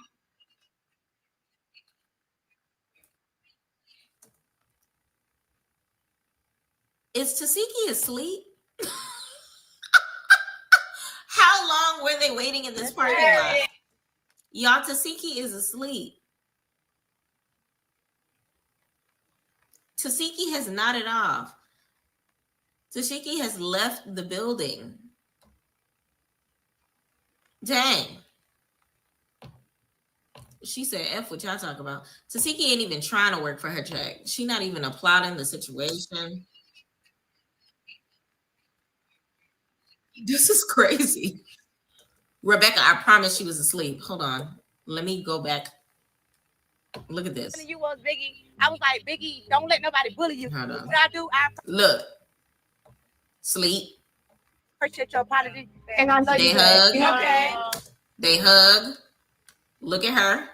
Is Tasiki asleep? How long were they waiting in this parking lot? Y'all, Tasiki is asleep. Tasiki has nodded off. Tasiki has left the building. Dang. She said, F what y'all talk about. Tasiki ain't even trying to work for her check. She not even applauding the situation. This is crazy. Rebecca, I promise she was asleep. Hold on. Let me go back. Look at this. You was Biggie. I was like, Biggie, don't let nobody bully you. Hold on. What I do, I Look. Sleep. appreciate your apology. And I know They you hug. okay. They hug. Look at her.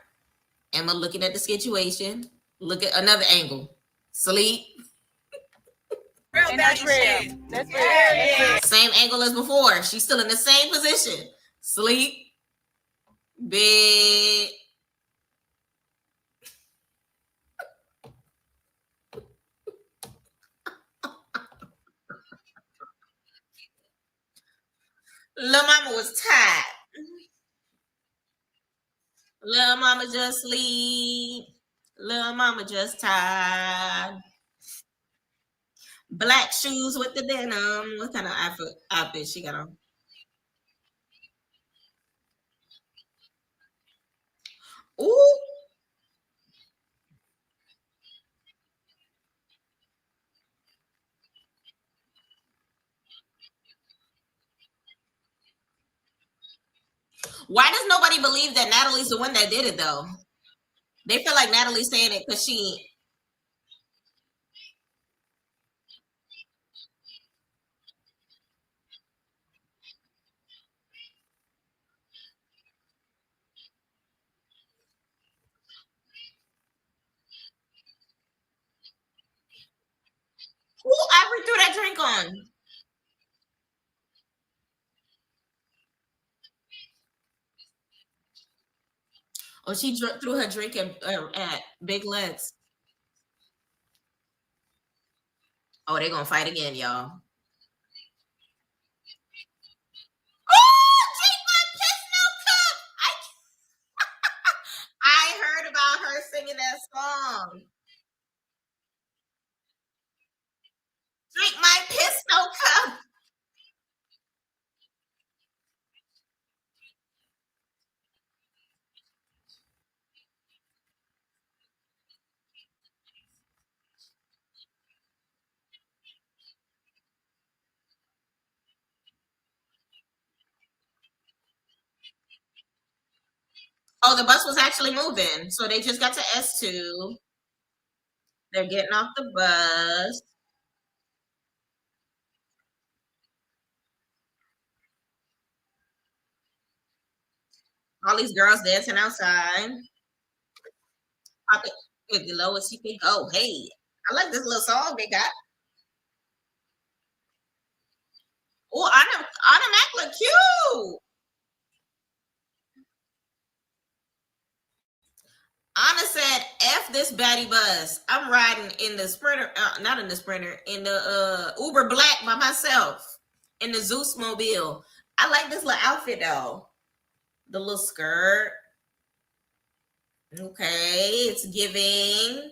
Emma looking at the situation. Look at another angle. Sleep. And that's real. That's real. Yeah. Same angle as before. She's still in the same position. Sleep. Bed. Little mama was tired. Little mama just sleep. Little mama just tired. Black shoes with the denim. What kind of outfit she got on? Ooh. Why does nobody believe that Natalie's the one that did it though? They feel like Natalie's saying it because she. Who Ivory threw that drink on? Oh, she threw her drink at Big Legs. Oh, they're gonna fight again, y'all. Oh, drink my piss no cup. I heard about her singing that song. Drink my piss no cup. Oh, the bus was actually moving, so they just got to S2. They're getting off the bus. All these girls dancing outside. Pop it with the lowest you can go. Hey, I like this little song they got. Oh, Autumn act look cute. Anna said, "F this baddie bus. I'm riding in the Sprinter, not in the Sprinter, in the Uber Black by myself in the Zeus mobile. I like this little outfit though. The little skirt. Okay, it's giving.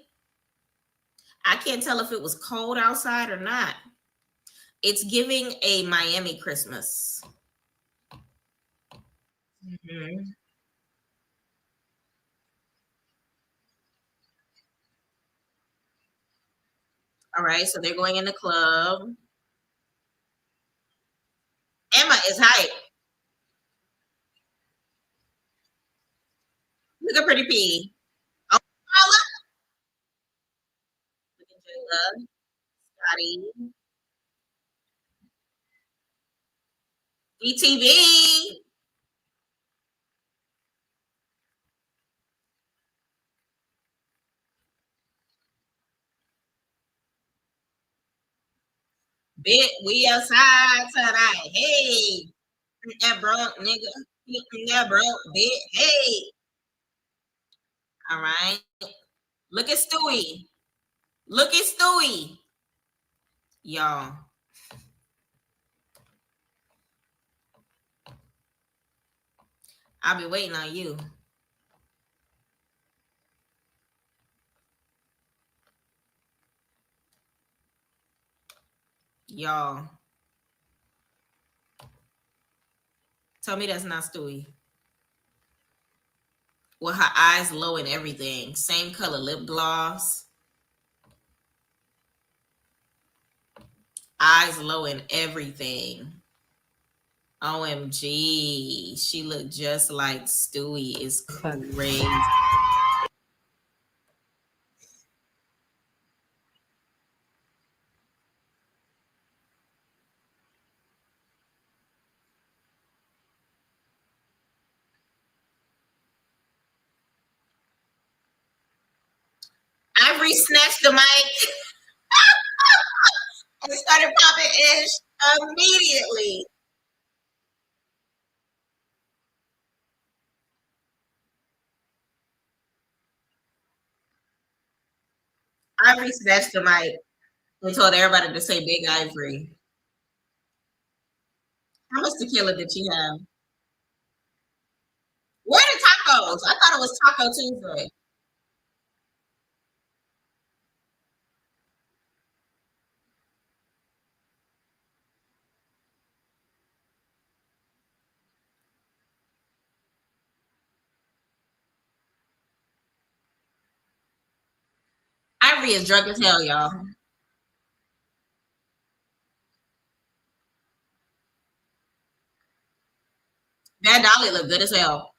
I can't tell if it was cold outside or not. It's giving a Miami Christmas. Mhm. All right, so they're going in the club. Emma is hype. Look at Pretty P. Oh, look at Jayla, Scotty, ETV. Bit, we outside tonight. Hey, that broke nigga. That broke bit. Hey. All right. Look at Stewie. Look at Stewie. Y'all. I'll be waiting on you. Y'all, tell me that's not Stewie. With her eyes low and everything. Same color lip gloss. Eyes low and everything. OMG. She looked just like Stewie. Is crazy. Ivory snatched the mic and started popping ish immediately. Ivory snatched the mic and told everybody to say Big Ivory. How much tequila did she have? Where are the tacos? I thought it was Taco Tuesday. Ivory is drunk as hell, y'all. That Dolly looked good as hell.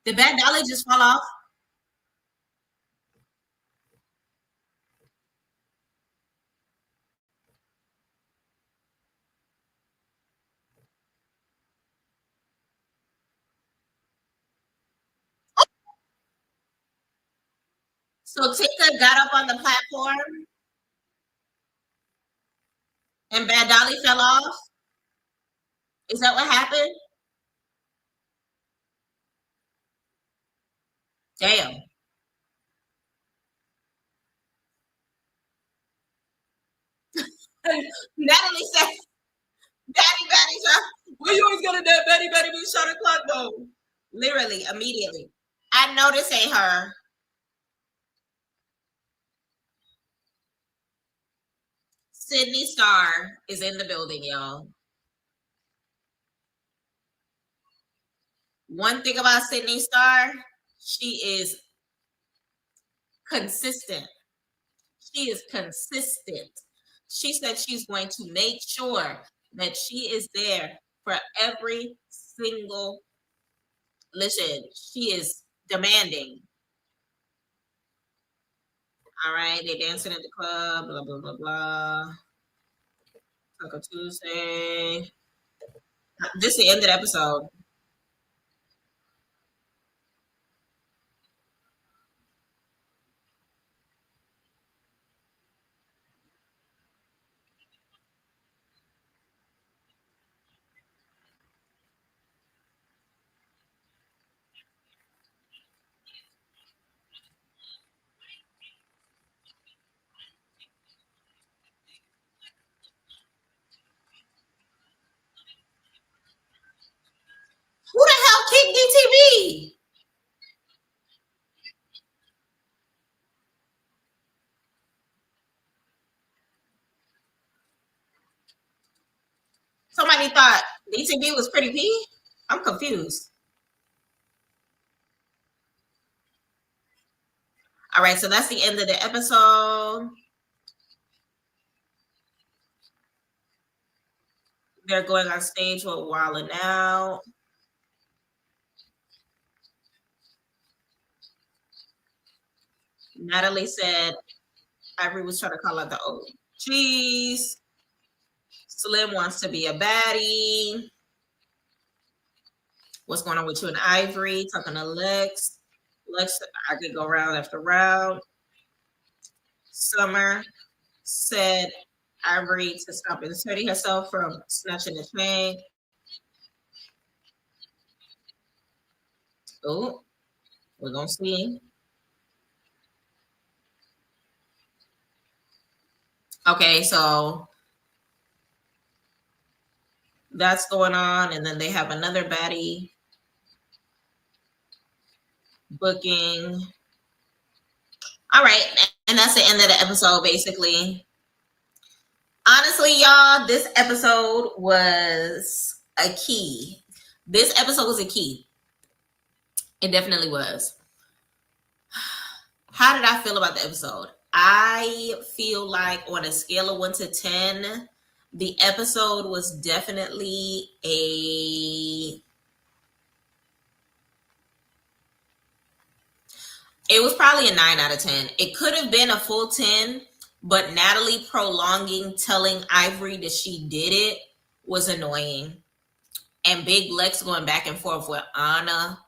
Did Bad Dolly just fall off? So Tika got up on the platform and Bad Dolly fell off? Is that what happened? Damn. Natalie said, Batty, shot. Where you always gonna that Batty, be shot o'clock though? Literally, immediately. I know this ain't her. Sydney Star is in the building, y'all. One thing about Sydney Star, she is consistent. She is consistent. She said she's going to make sure that she is there for every single listen. She is demanding. All right, they dancing at the club, blah blah blah blah. Taco Tuesday. This is the end of the episode. Who the hell kicked DTV? Somebody thought DTV was Pretty P? I'm confused. All right, so that's the end of the episode. They're going on stage with Walla now. Natalie said Ivory was trying to call out the OGs. Slim wants to be a baddie. What's going on with you and Ivory? Talking to Lex. Lex, I could go round after round. Summer said Ivory to stop inserting herself from snatching the chain. Oh, we're going to see. Okay, so that's going on, and then they have another baddie booking. All right, and that's the end of the episode, basically. Honestly, y'all, this episode was a key. This episode was a key. It definitely was. How did I feel about the episode? I feel like on a scale of 1 to 10, the episode was definitely a. It was probably a 9 out of 10. It could have been a full 10, but Natalie prolonging telling Ivory that she did it was annoying. And Big Lex going back and forth with Anna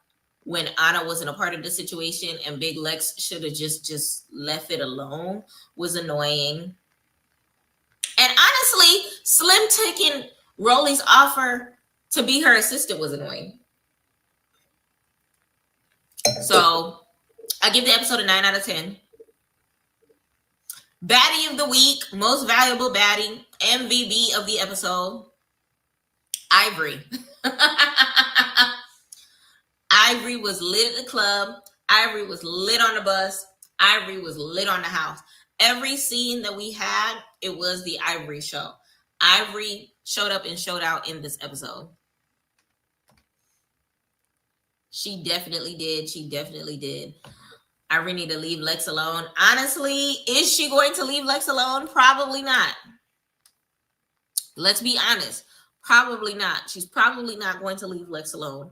when Anna wasn't a part of the situation and Big Lex should have just left it alone was annoying. And honestly, Slim taking Rolly's offer to be her assistant was annoying. So I give the episode a 9 out of 10. Baddie of the week, most valuable baddie, MVP of the episode, Ivory. Ivory was lit at the club. Ivory was lit on the bus. Ivory was lit on the house. Every scene that we had, it was the Ivory show. Ivory showed up and showed out in this episode. She definitely did. She definitely did. Ivory need to leave Lex alone. Honestly, is she going to leave Lex alone? Probably not. Let's be honest. Probably not. She's probably not going to leave Lex alone.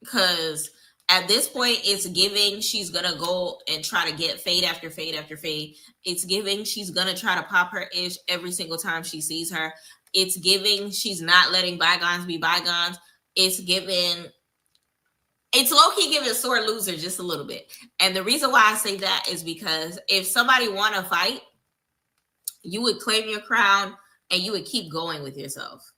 Because at this point, it's giving she's going to go and try to get fade after fade after fade. It's giving she's going to try to pop her ish every single time she sees her. It's giving she's not letting bygones be bygones. It's giving... It's low-key giving sore loser just a little bit. And the reason why I say that is because if somebody want to fight, you would claim your crown and you would keep going with yourself,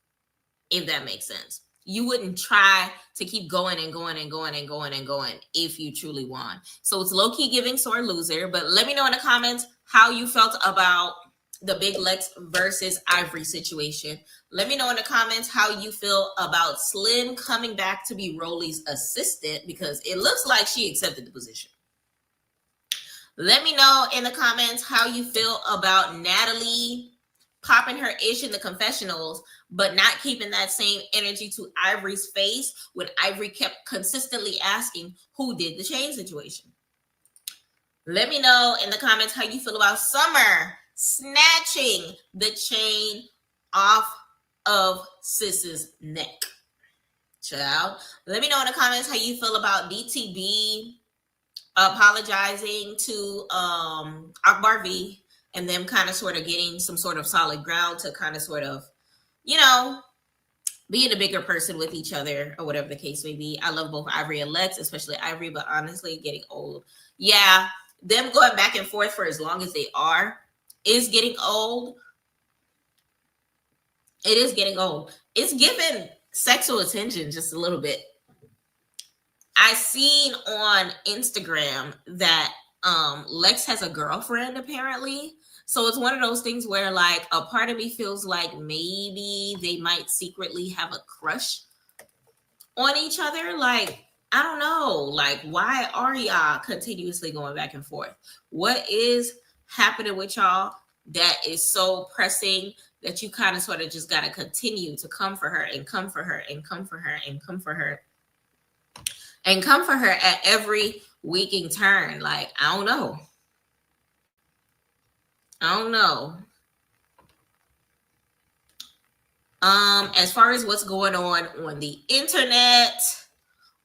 if that makes sense. You wouldn't try to keep going and going and going and going and going if you truly won. So it's low-key giving sore loser. But let me know in the comments how you felt about the Big Lex versus Ivory situation. Let me know in the comments how you feel about Slim coming back to be Rolly's assistant, because it looks like she accepted the position. Let me know in the comments how you feel about Natalie popping her ish in the confessionals, but not keeping that same energy to Ivory's face when Ivory kept consistently asking who did the chain situation. Let me know in the comments how you feel about Summer snatching the chain off of Sis's neck. Child. Let me know in the comments how you feel about DTB apologizing to Akbar V and them kind of sort of getting some sort of solid ground to kind of sort of, you know, being a bigger person with each other or whatever the case may be. I love both Ivory and Lex, especially Ivory, but honestly, getting old. Yeah, them going back and forth for as long as they are is getting old. It is getting old. It's giving sexual attention just a little bit. I seen on Instagram that Lex has a girlfriend apparently. So it's one of those things where like a part of me feels like maybe they might secretly have a crush on each other. Like, I don't know. Like, why are y'all continuously going back and forth? What is happening with y'all that is so pressing that you kind of sort of just got to continue to come for her and come for her and come for her and come for her and come for her at every waking turn? Like, I don't know. I don't know. As far as what's going on the internet,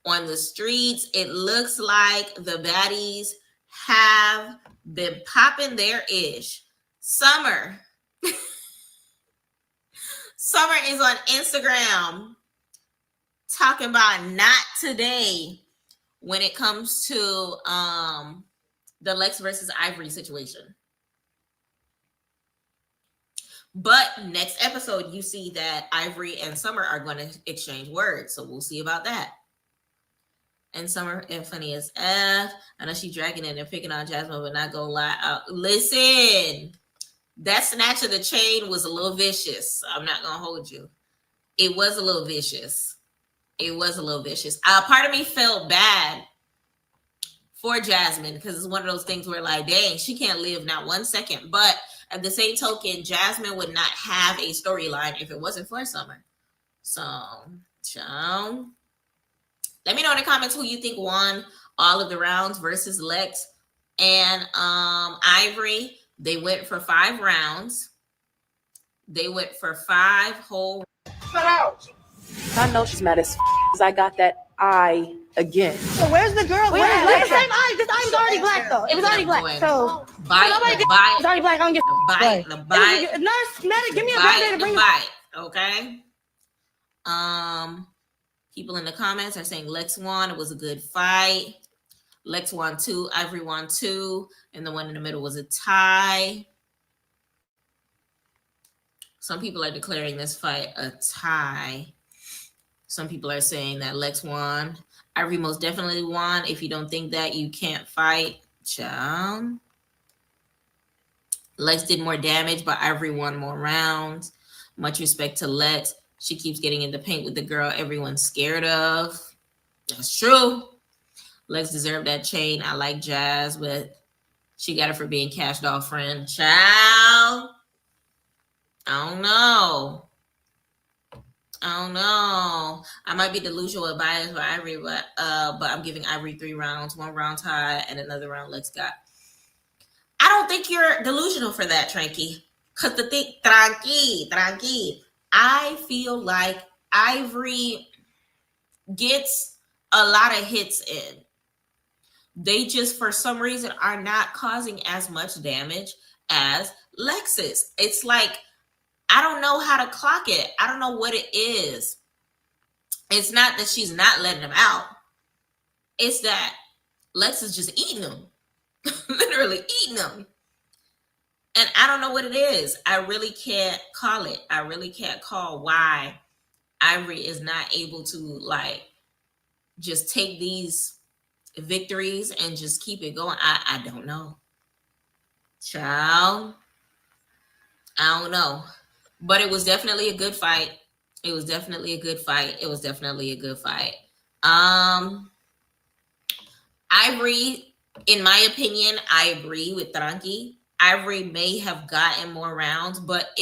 on the streets, it looks like the baddies have been popping their ish. Summer is on Instagram talking about not today when it comes to the Lex versus Ivory situation. But next episode, you see that Ivory and Summer are going to exchange words. So we'll see about that. And Summer and funny as F. I know she's dragging it and picking on Jasmine, but not gonna lie. Listen, That snatch of the chain was a little vicious. I'm not gonna hold you. It was a little vicious. It was a little vicious. Part of me felt bad for Jasmine because it's one of those things where, like, dang, she can't live not 1 second. But at the same token, Jasmine would not have a storyline if it wasn't for Summer. So, let me know in the comments who you think won all of the rounds versus Lex and Ivory. They went for 5 rounds. They went for 5 whole. Cut out. I know she's mad as because I got that eye again. So where's the girl? Where's the same eye? This eye was already black though. It was already black. So bite, it's already black. I don't get the bite. Nurse, medic, give me a bite to bring the bite. Okay. People in the comments are saying Lex won. It was a good fight. Lex won 2, Ivory won 2, and the one in the middle was a tie. Some people are declaring this fight a tie. Some people are saying that Lex won. Ivory most definitely won. If you don't think that, you can't fight. Child. Lex did more damage, but Ivory won more rounds. Much respect to Lex. She keeps getting in the paint with the girl everyone's scared of. That's true. Lex deserved that chain. I like Jazz, but she got it for being Cash Doll friend. Child. I don't know. I might be delusional with bias for Ivory, but I'm giving Ivory 3 rounds, 1 round tie, and another round Lex got. I don't think you're delusional for that, Tranky. Cause the thing, tranqui. I feel like Ivory gets a lot of hits in. They just, for some reason, are not causing as much damage as Lex's. It's like, I don't know how to clock it. I don't know what it is. It's not that she's not letting them out. It's that Lex is just eating them. Literally eating them. And I don't know what it is. I really can't call it. I really can't call why Ivory is not able to, like, just take these victories and just keep it going. I don't know. Child. I don't know. But it was definitely a good fight. Ivory, in my opinion, I agree with Tranqui. Ivory may have gotten more rounds, but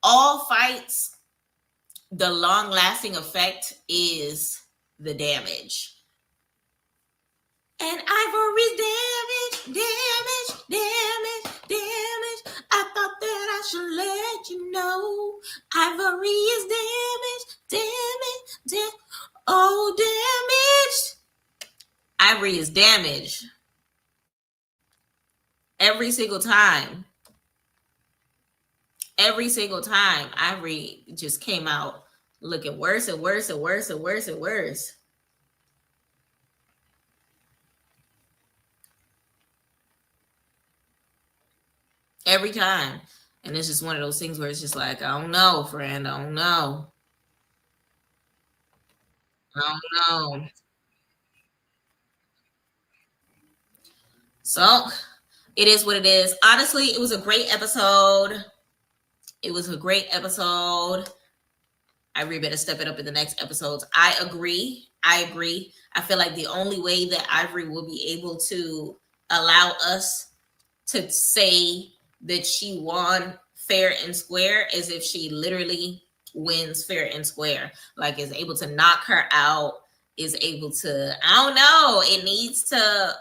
all fights, the long-lasting effect is the damage. And Ivory's damage. I thought that I should let you know. Ivory is damage. Oh, damaged. Ivory is damaged. Every single time. Ivory just came out looking worse and worse. Every time. And it's just one of those things where it's just like, I don't know, friend. I don't know. So it is what it is. Honestly, it was a great episode. Ivory better step it up in the next episodes. I agree. I feel like the only way that Ivory will be able to allow us to say that she won fair and square is if she literally wins fair and square. Like, is able to knock her out, is able to, I don't know, it needs to,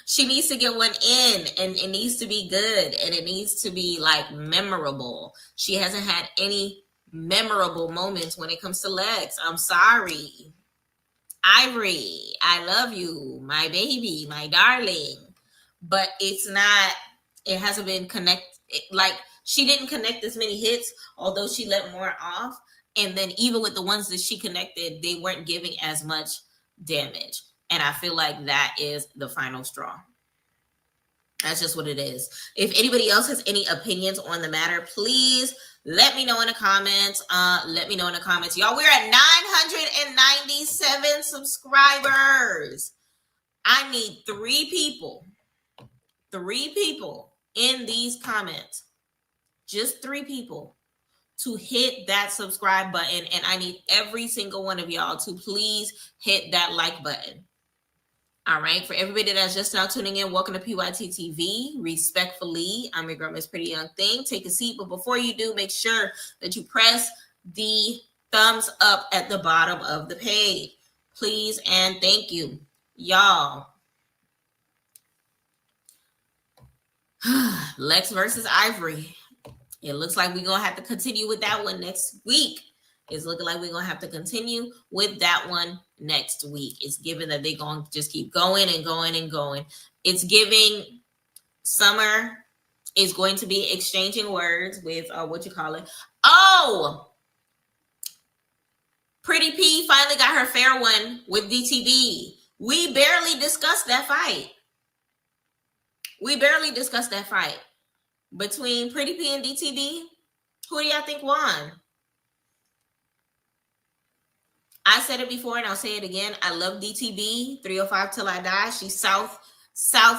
she needs to get one in, and it needs to be good, and it needs to be, like, memorable. She hasn't had any memorable moments when it comes to Lex. I'm sorry. Ivory, I love you, my baby, my darling. But it hasn't been connected. Like, she didn't connect as many hits, although she let more off. And then even with the ones that she connected, they weren't giving as much damage. And I feel like that is the final straw. That's just what it is. If anybody else has any opinions on the matter, please let me know in the comments. Y'all, we're at 997 subscribers. I need three people in these comments, just 3 people, to hit that subscribe button. And I need every single one of y'all to please hit that like button. All right. For everybody that's just now tuning in, welcome to PYT TV. Respectfully, I'm your girl, Miss Pretty Young Thing. Take a seat. But before you do, make sure that you press the thumbs up at the bottom of the page. Please and thank you. Y'all. Lex versus Ivory. It looks like we're going to have to continue with that one next week. It's looking like we're going to have to continue with that one next week. It's given that they're going to just keep going and going and going. It's giving Summer is going to be exchanging words with, Pretty P finally got her fair one with DTB. We barely discussed that fight. Between Pretty P and DTB, who do y'all think won? I said it before and I'll say it again. I love DTB, 305 till I die. She's South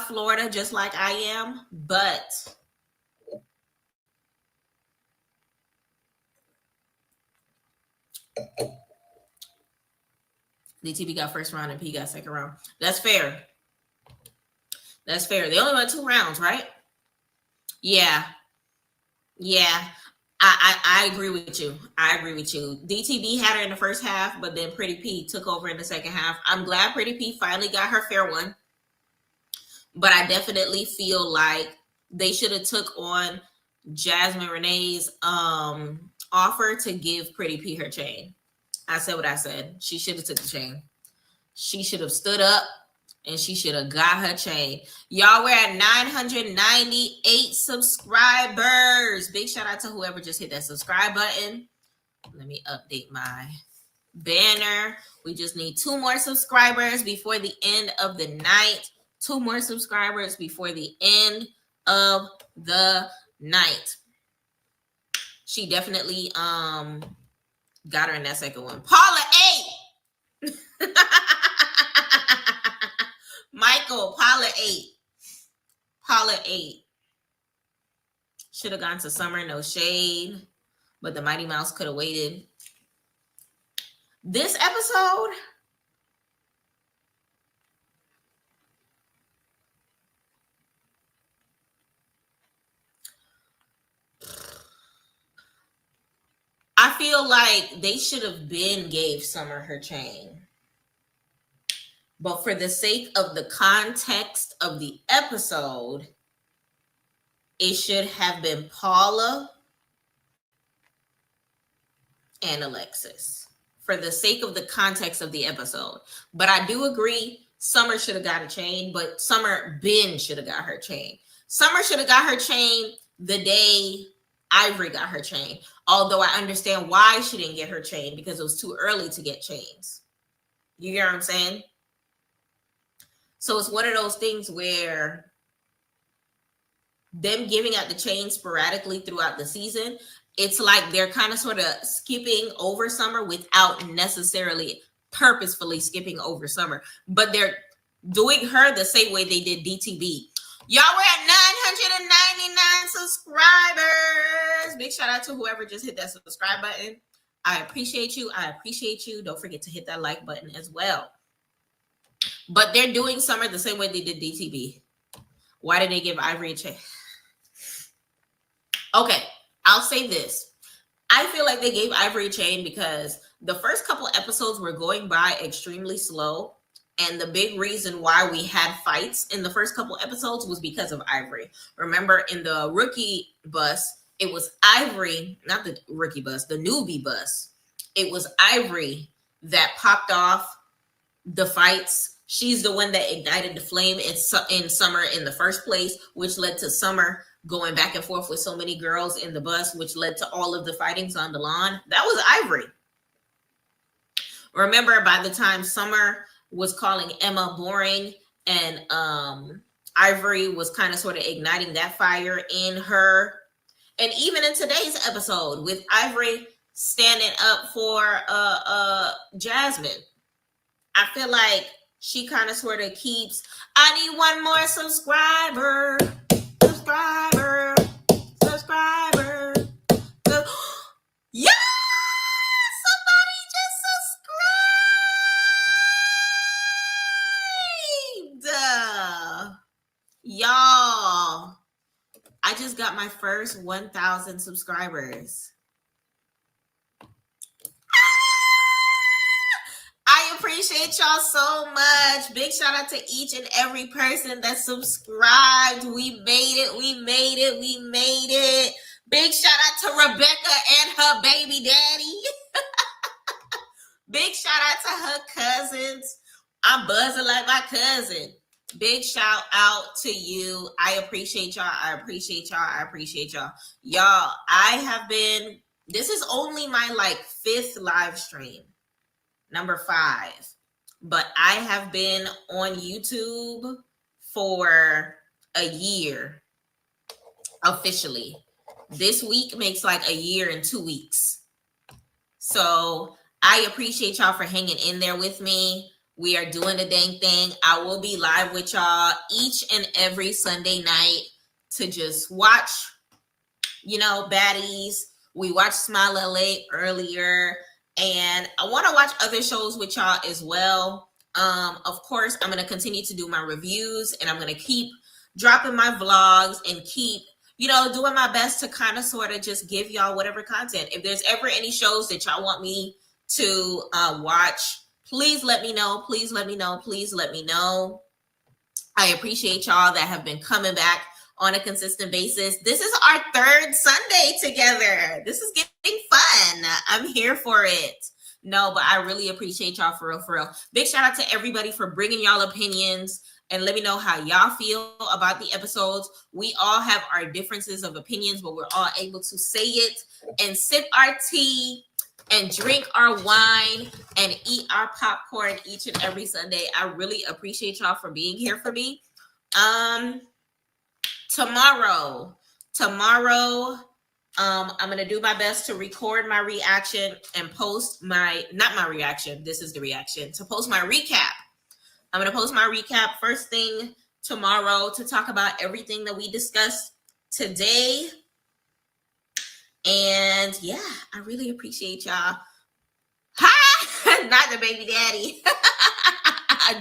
Florida, just like I am. But DTB got first round and P got second round. That's fair. They only went 2 rounds, right? Yeah. I agree with you. DTB had her in the first half, but then Pretty P took over in the second half. I'm glad Pretty P finally got her fair one. But I definitely feel like they should have took on Jasmine Renee's offer to give Pretty P her chain. I said what I said. She should have took the chain. She should have stood up and she should have got her chain. Y'all, we're at 998 subscribers. Big shout out to whoever just hit that subscribe button. Let me update my banner. We just need 2 more subscribers before the end of the night. 2 more subscribers before the end of the night. She definitely got her in that second one. Paula 8. Michael, Paula 8. Should have gone to Summer, no shade. But the Mighty Mouse could have waited. This episode, I feel like they should have gave Summer her chain. But for the sake of the context of the episode, it should have been Paula and Alexis. For the sake of the context of the episode. But I do agree, Summer should have got a chain, but Summer should have got her chain. Summer should have got her chain the day Ivory got her chain. Although I understand why she didn't get her chain, because it was too early to get chains. You get what I'm saying? So it's one of those things where them giving out the chain sporadically throughout the season, it's like they're kind of sort of skipping over Summer without necessarily purposefully skipping over Summer. But they're doing her the same way they did DTB. Y'all, we're at 999 subscribers. Big shout out to whoever just hit that subscribe button. I appreciate you. Don't forget to hit that like button as well. But they're doing Summer the same way they did DTB. Why did they give Ivory a chain? Okay, I'll say this. I feel like they gave Ivory a chain because the first couple episodes were going by extremely slow. And the big reason why we had fights in the first couple episodes was because of Ivory. Remember, in the rookie bus, it was Ivory, not the rookie bus, the newbie bus. It was Ivory that popped off the fights. She's the one that ignited the flame in Summer in the first place, which led to Summer going back and forth with so many girls in the bus, which led to all of the fightings on the lawn. That was Ivory. Remember, by the time Summer was calling Emma boring and Ivory was kind of sort of igniting that fire in her. And even in today's episode with Ivory standing up for Jasmine, I feel like she kind of sort of keeps, I need one more subscriber. Subscriber. Subscriber. Yeah! Somebody just subscribed. Y'all, I just got my first 1,000 subscribers. I appreciate y'all so much. Big shout out to each and every person that subscribed. We made it. We made it. We made it. Big shout out to Rebecca and her baby daddy. Big shout out to her cousins. I'm buzzing like my cousin. Big shout out to you. I appreciate y'all. I appreciate y'all. I appreciate y'all. Y'all, this is only my 5th live stream. Number 5. But I have been on YouTube for a year officially. This week makes a year and 2 weeks. So I appreciate y'all for hanging in there with me. We are doing the dang thing. I will be live with y'all each and every Sunday night to just watch, Baddies. We watched Smile LA earlier, and I want to watch other shows with y'all as well. Of course, I'm going to continue to do my reviews, and I'm going to keep dropping my vlogs and keep, doing my best to kind of sort of just give y'all whatever content. If there's ever any shows that y'all want me to watch, please let me know. Please let me know. Please let me know. I appreciate y'all that have been coming back on a consistent basis. This is our 3rd Sunday together. This is getting fun. I'm here for it. No, but I really appreciate y'all for real, for real. Big shout out to everybody for bringing y'all opinions and let me know how y'all feel about the episodes. We all have our differences of opinions, but we're all able to say it and sip our tea and drink our wine and eat our popcorn each and every Sunday. I really appreciate y'all for being here for me. Tomorrow, I'm going to do my best to record my reaction and post not my reaction, this is the reaction, to post my recap. I'm going to post my recap first thing tomorrow to talk about everything that we discussed today. And yeah, I really appreciate y'all. Hi, not the baby daddy.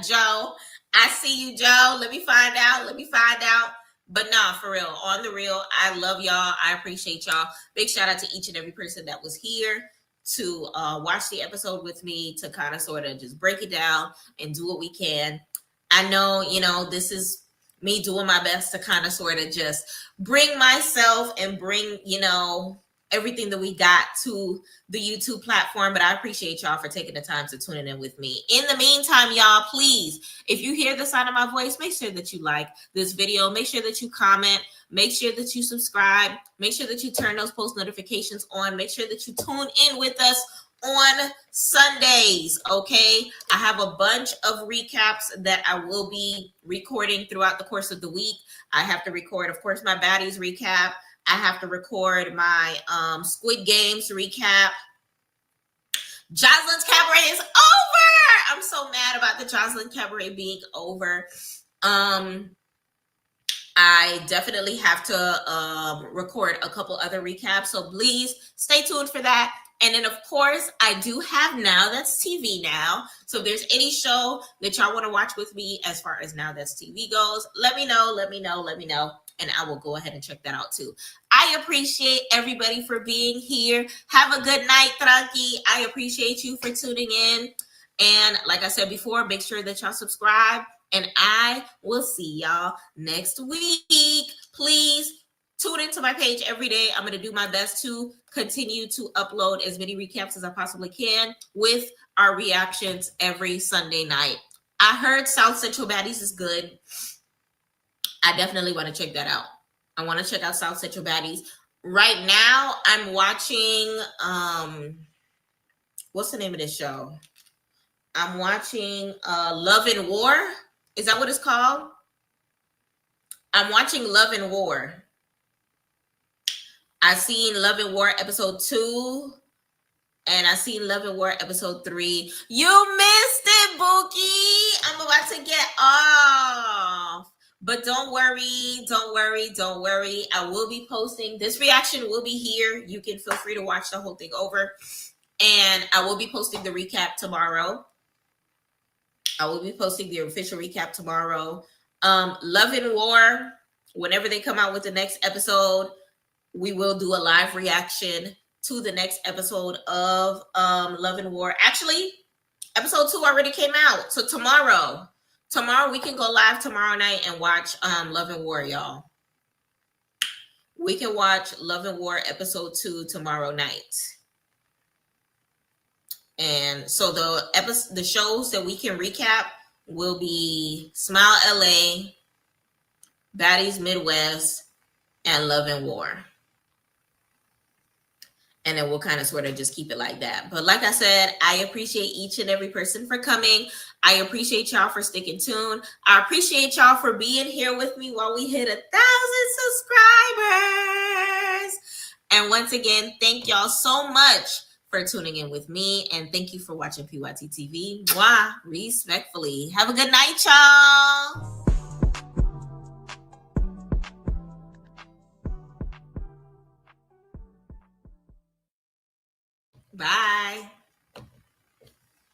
Joe, I see you, Joe. Let me find out. But nah, for real, on the real, I love y'all. I appreciate y'all. Big shout out to each and every person that was here to watch the episode with me, to kind of sort of just break it down and do what we can. I know, this is me doing my best to kind of sort of just bring myself and bring, everything that we got to the YouTube platform. But I appreciate y'all for taking the time to tune in with me. In the meantime, y'all, please, if you hear the sound of my voice, make sure that you like this video. Make sure that you comment. Make sure that you subscribe. Make sure that you turn those post notifications on. Make sure that you tune in with us on Sundays, okay? I have a bunch of recaps that I will be recording throughout the course of the week. I have to record, of course, my Baddies recap. I have to record my Squid Games recap. Jocelyn's Cabaret is over. I'm so mad about the Jocelyn Cabaret being over. I definitely have to record a couple other recaps. So please stay tuned for that. And then, of course, I do have Now That's TV now. So if there's any show that y'all want to watch with me as far as Now That's TV goes, let me know. And I will go ahead and check that out too. I appreciate everybody for being here. Have a good night, Tranqui. I appreciate you for tuning in. And like I said before, make sure that y'all subscribe. And I will see y'all next week. Please tune into my page every day. I'm going to do my best to continue to upload as many recaps as I possibly can with our reactions every Sunday night. I heard South Central Baddies is good. I definitely want to check that out. I want to check out South Central Baddies. Right now, I'm watching, what's the name of this show? I'm watching Love and War. Is that what it's called? I'm watching Love and War. I seen Love and War episode 2. And I see Love and War episode 3. You missed it, Bookie. I'm about to get off. But don't worry. I will be posting. This reaction will be here. You can feel free to watch the whole thing over. And I will be posting the recap tomorrow. I will be posting the official recap tomorrow. Love and War, whenever they come out with the next episode, we will do a live reaction to the next episode of Love and War. Actually, episode 2 already came out. So tomorrow we can go live tomorrow night and watch Love and War, y'all. We can watch Love and War episode 2 tomorrow night. And so the shows that we can recap will be Smile LA, Baddies Midwest, and Love and War. And then we'll kind of sort of just keep it like that. But like I said, I appreciate each and every person for coming. I appreciate y'all for sticking tuned. I appreciate y'all for being here with me while we hit 1,000 subscribers. And once again, thank y'all so much for tuning in with me. And thank you for watching PYT TV. Mwah, respectfully. Have a good night, y'all. Bye.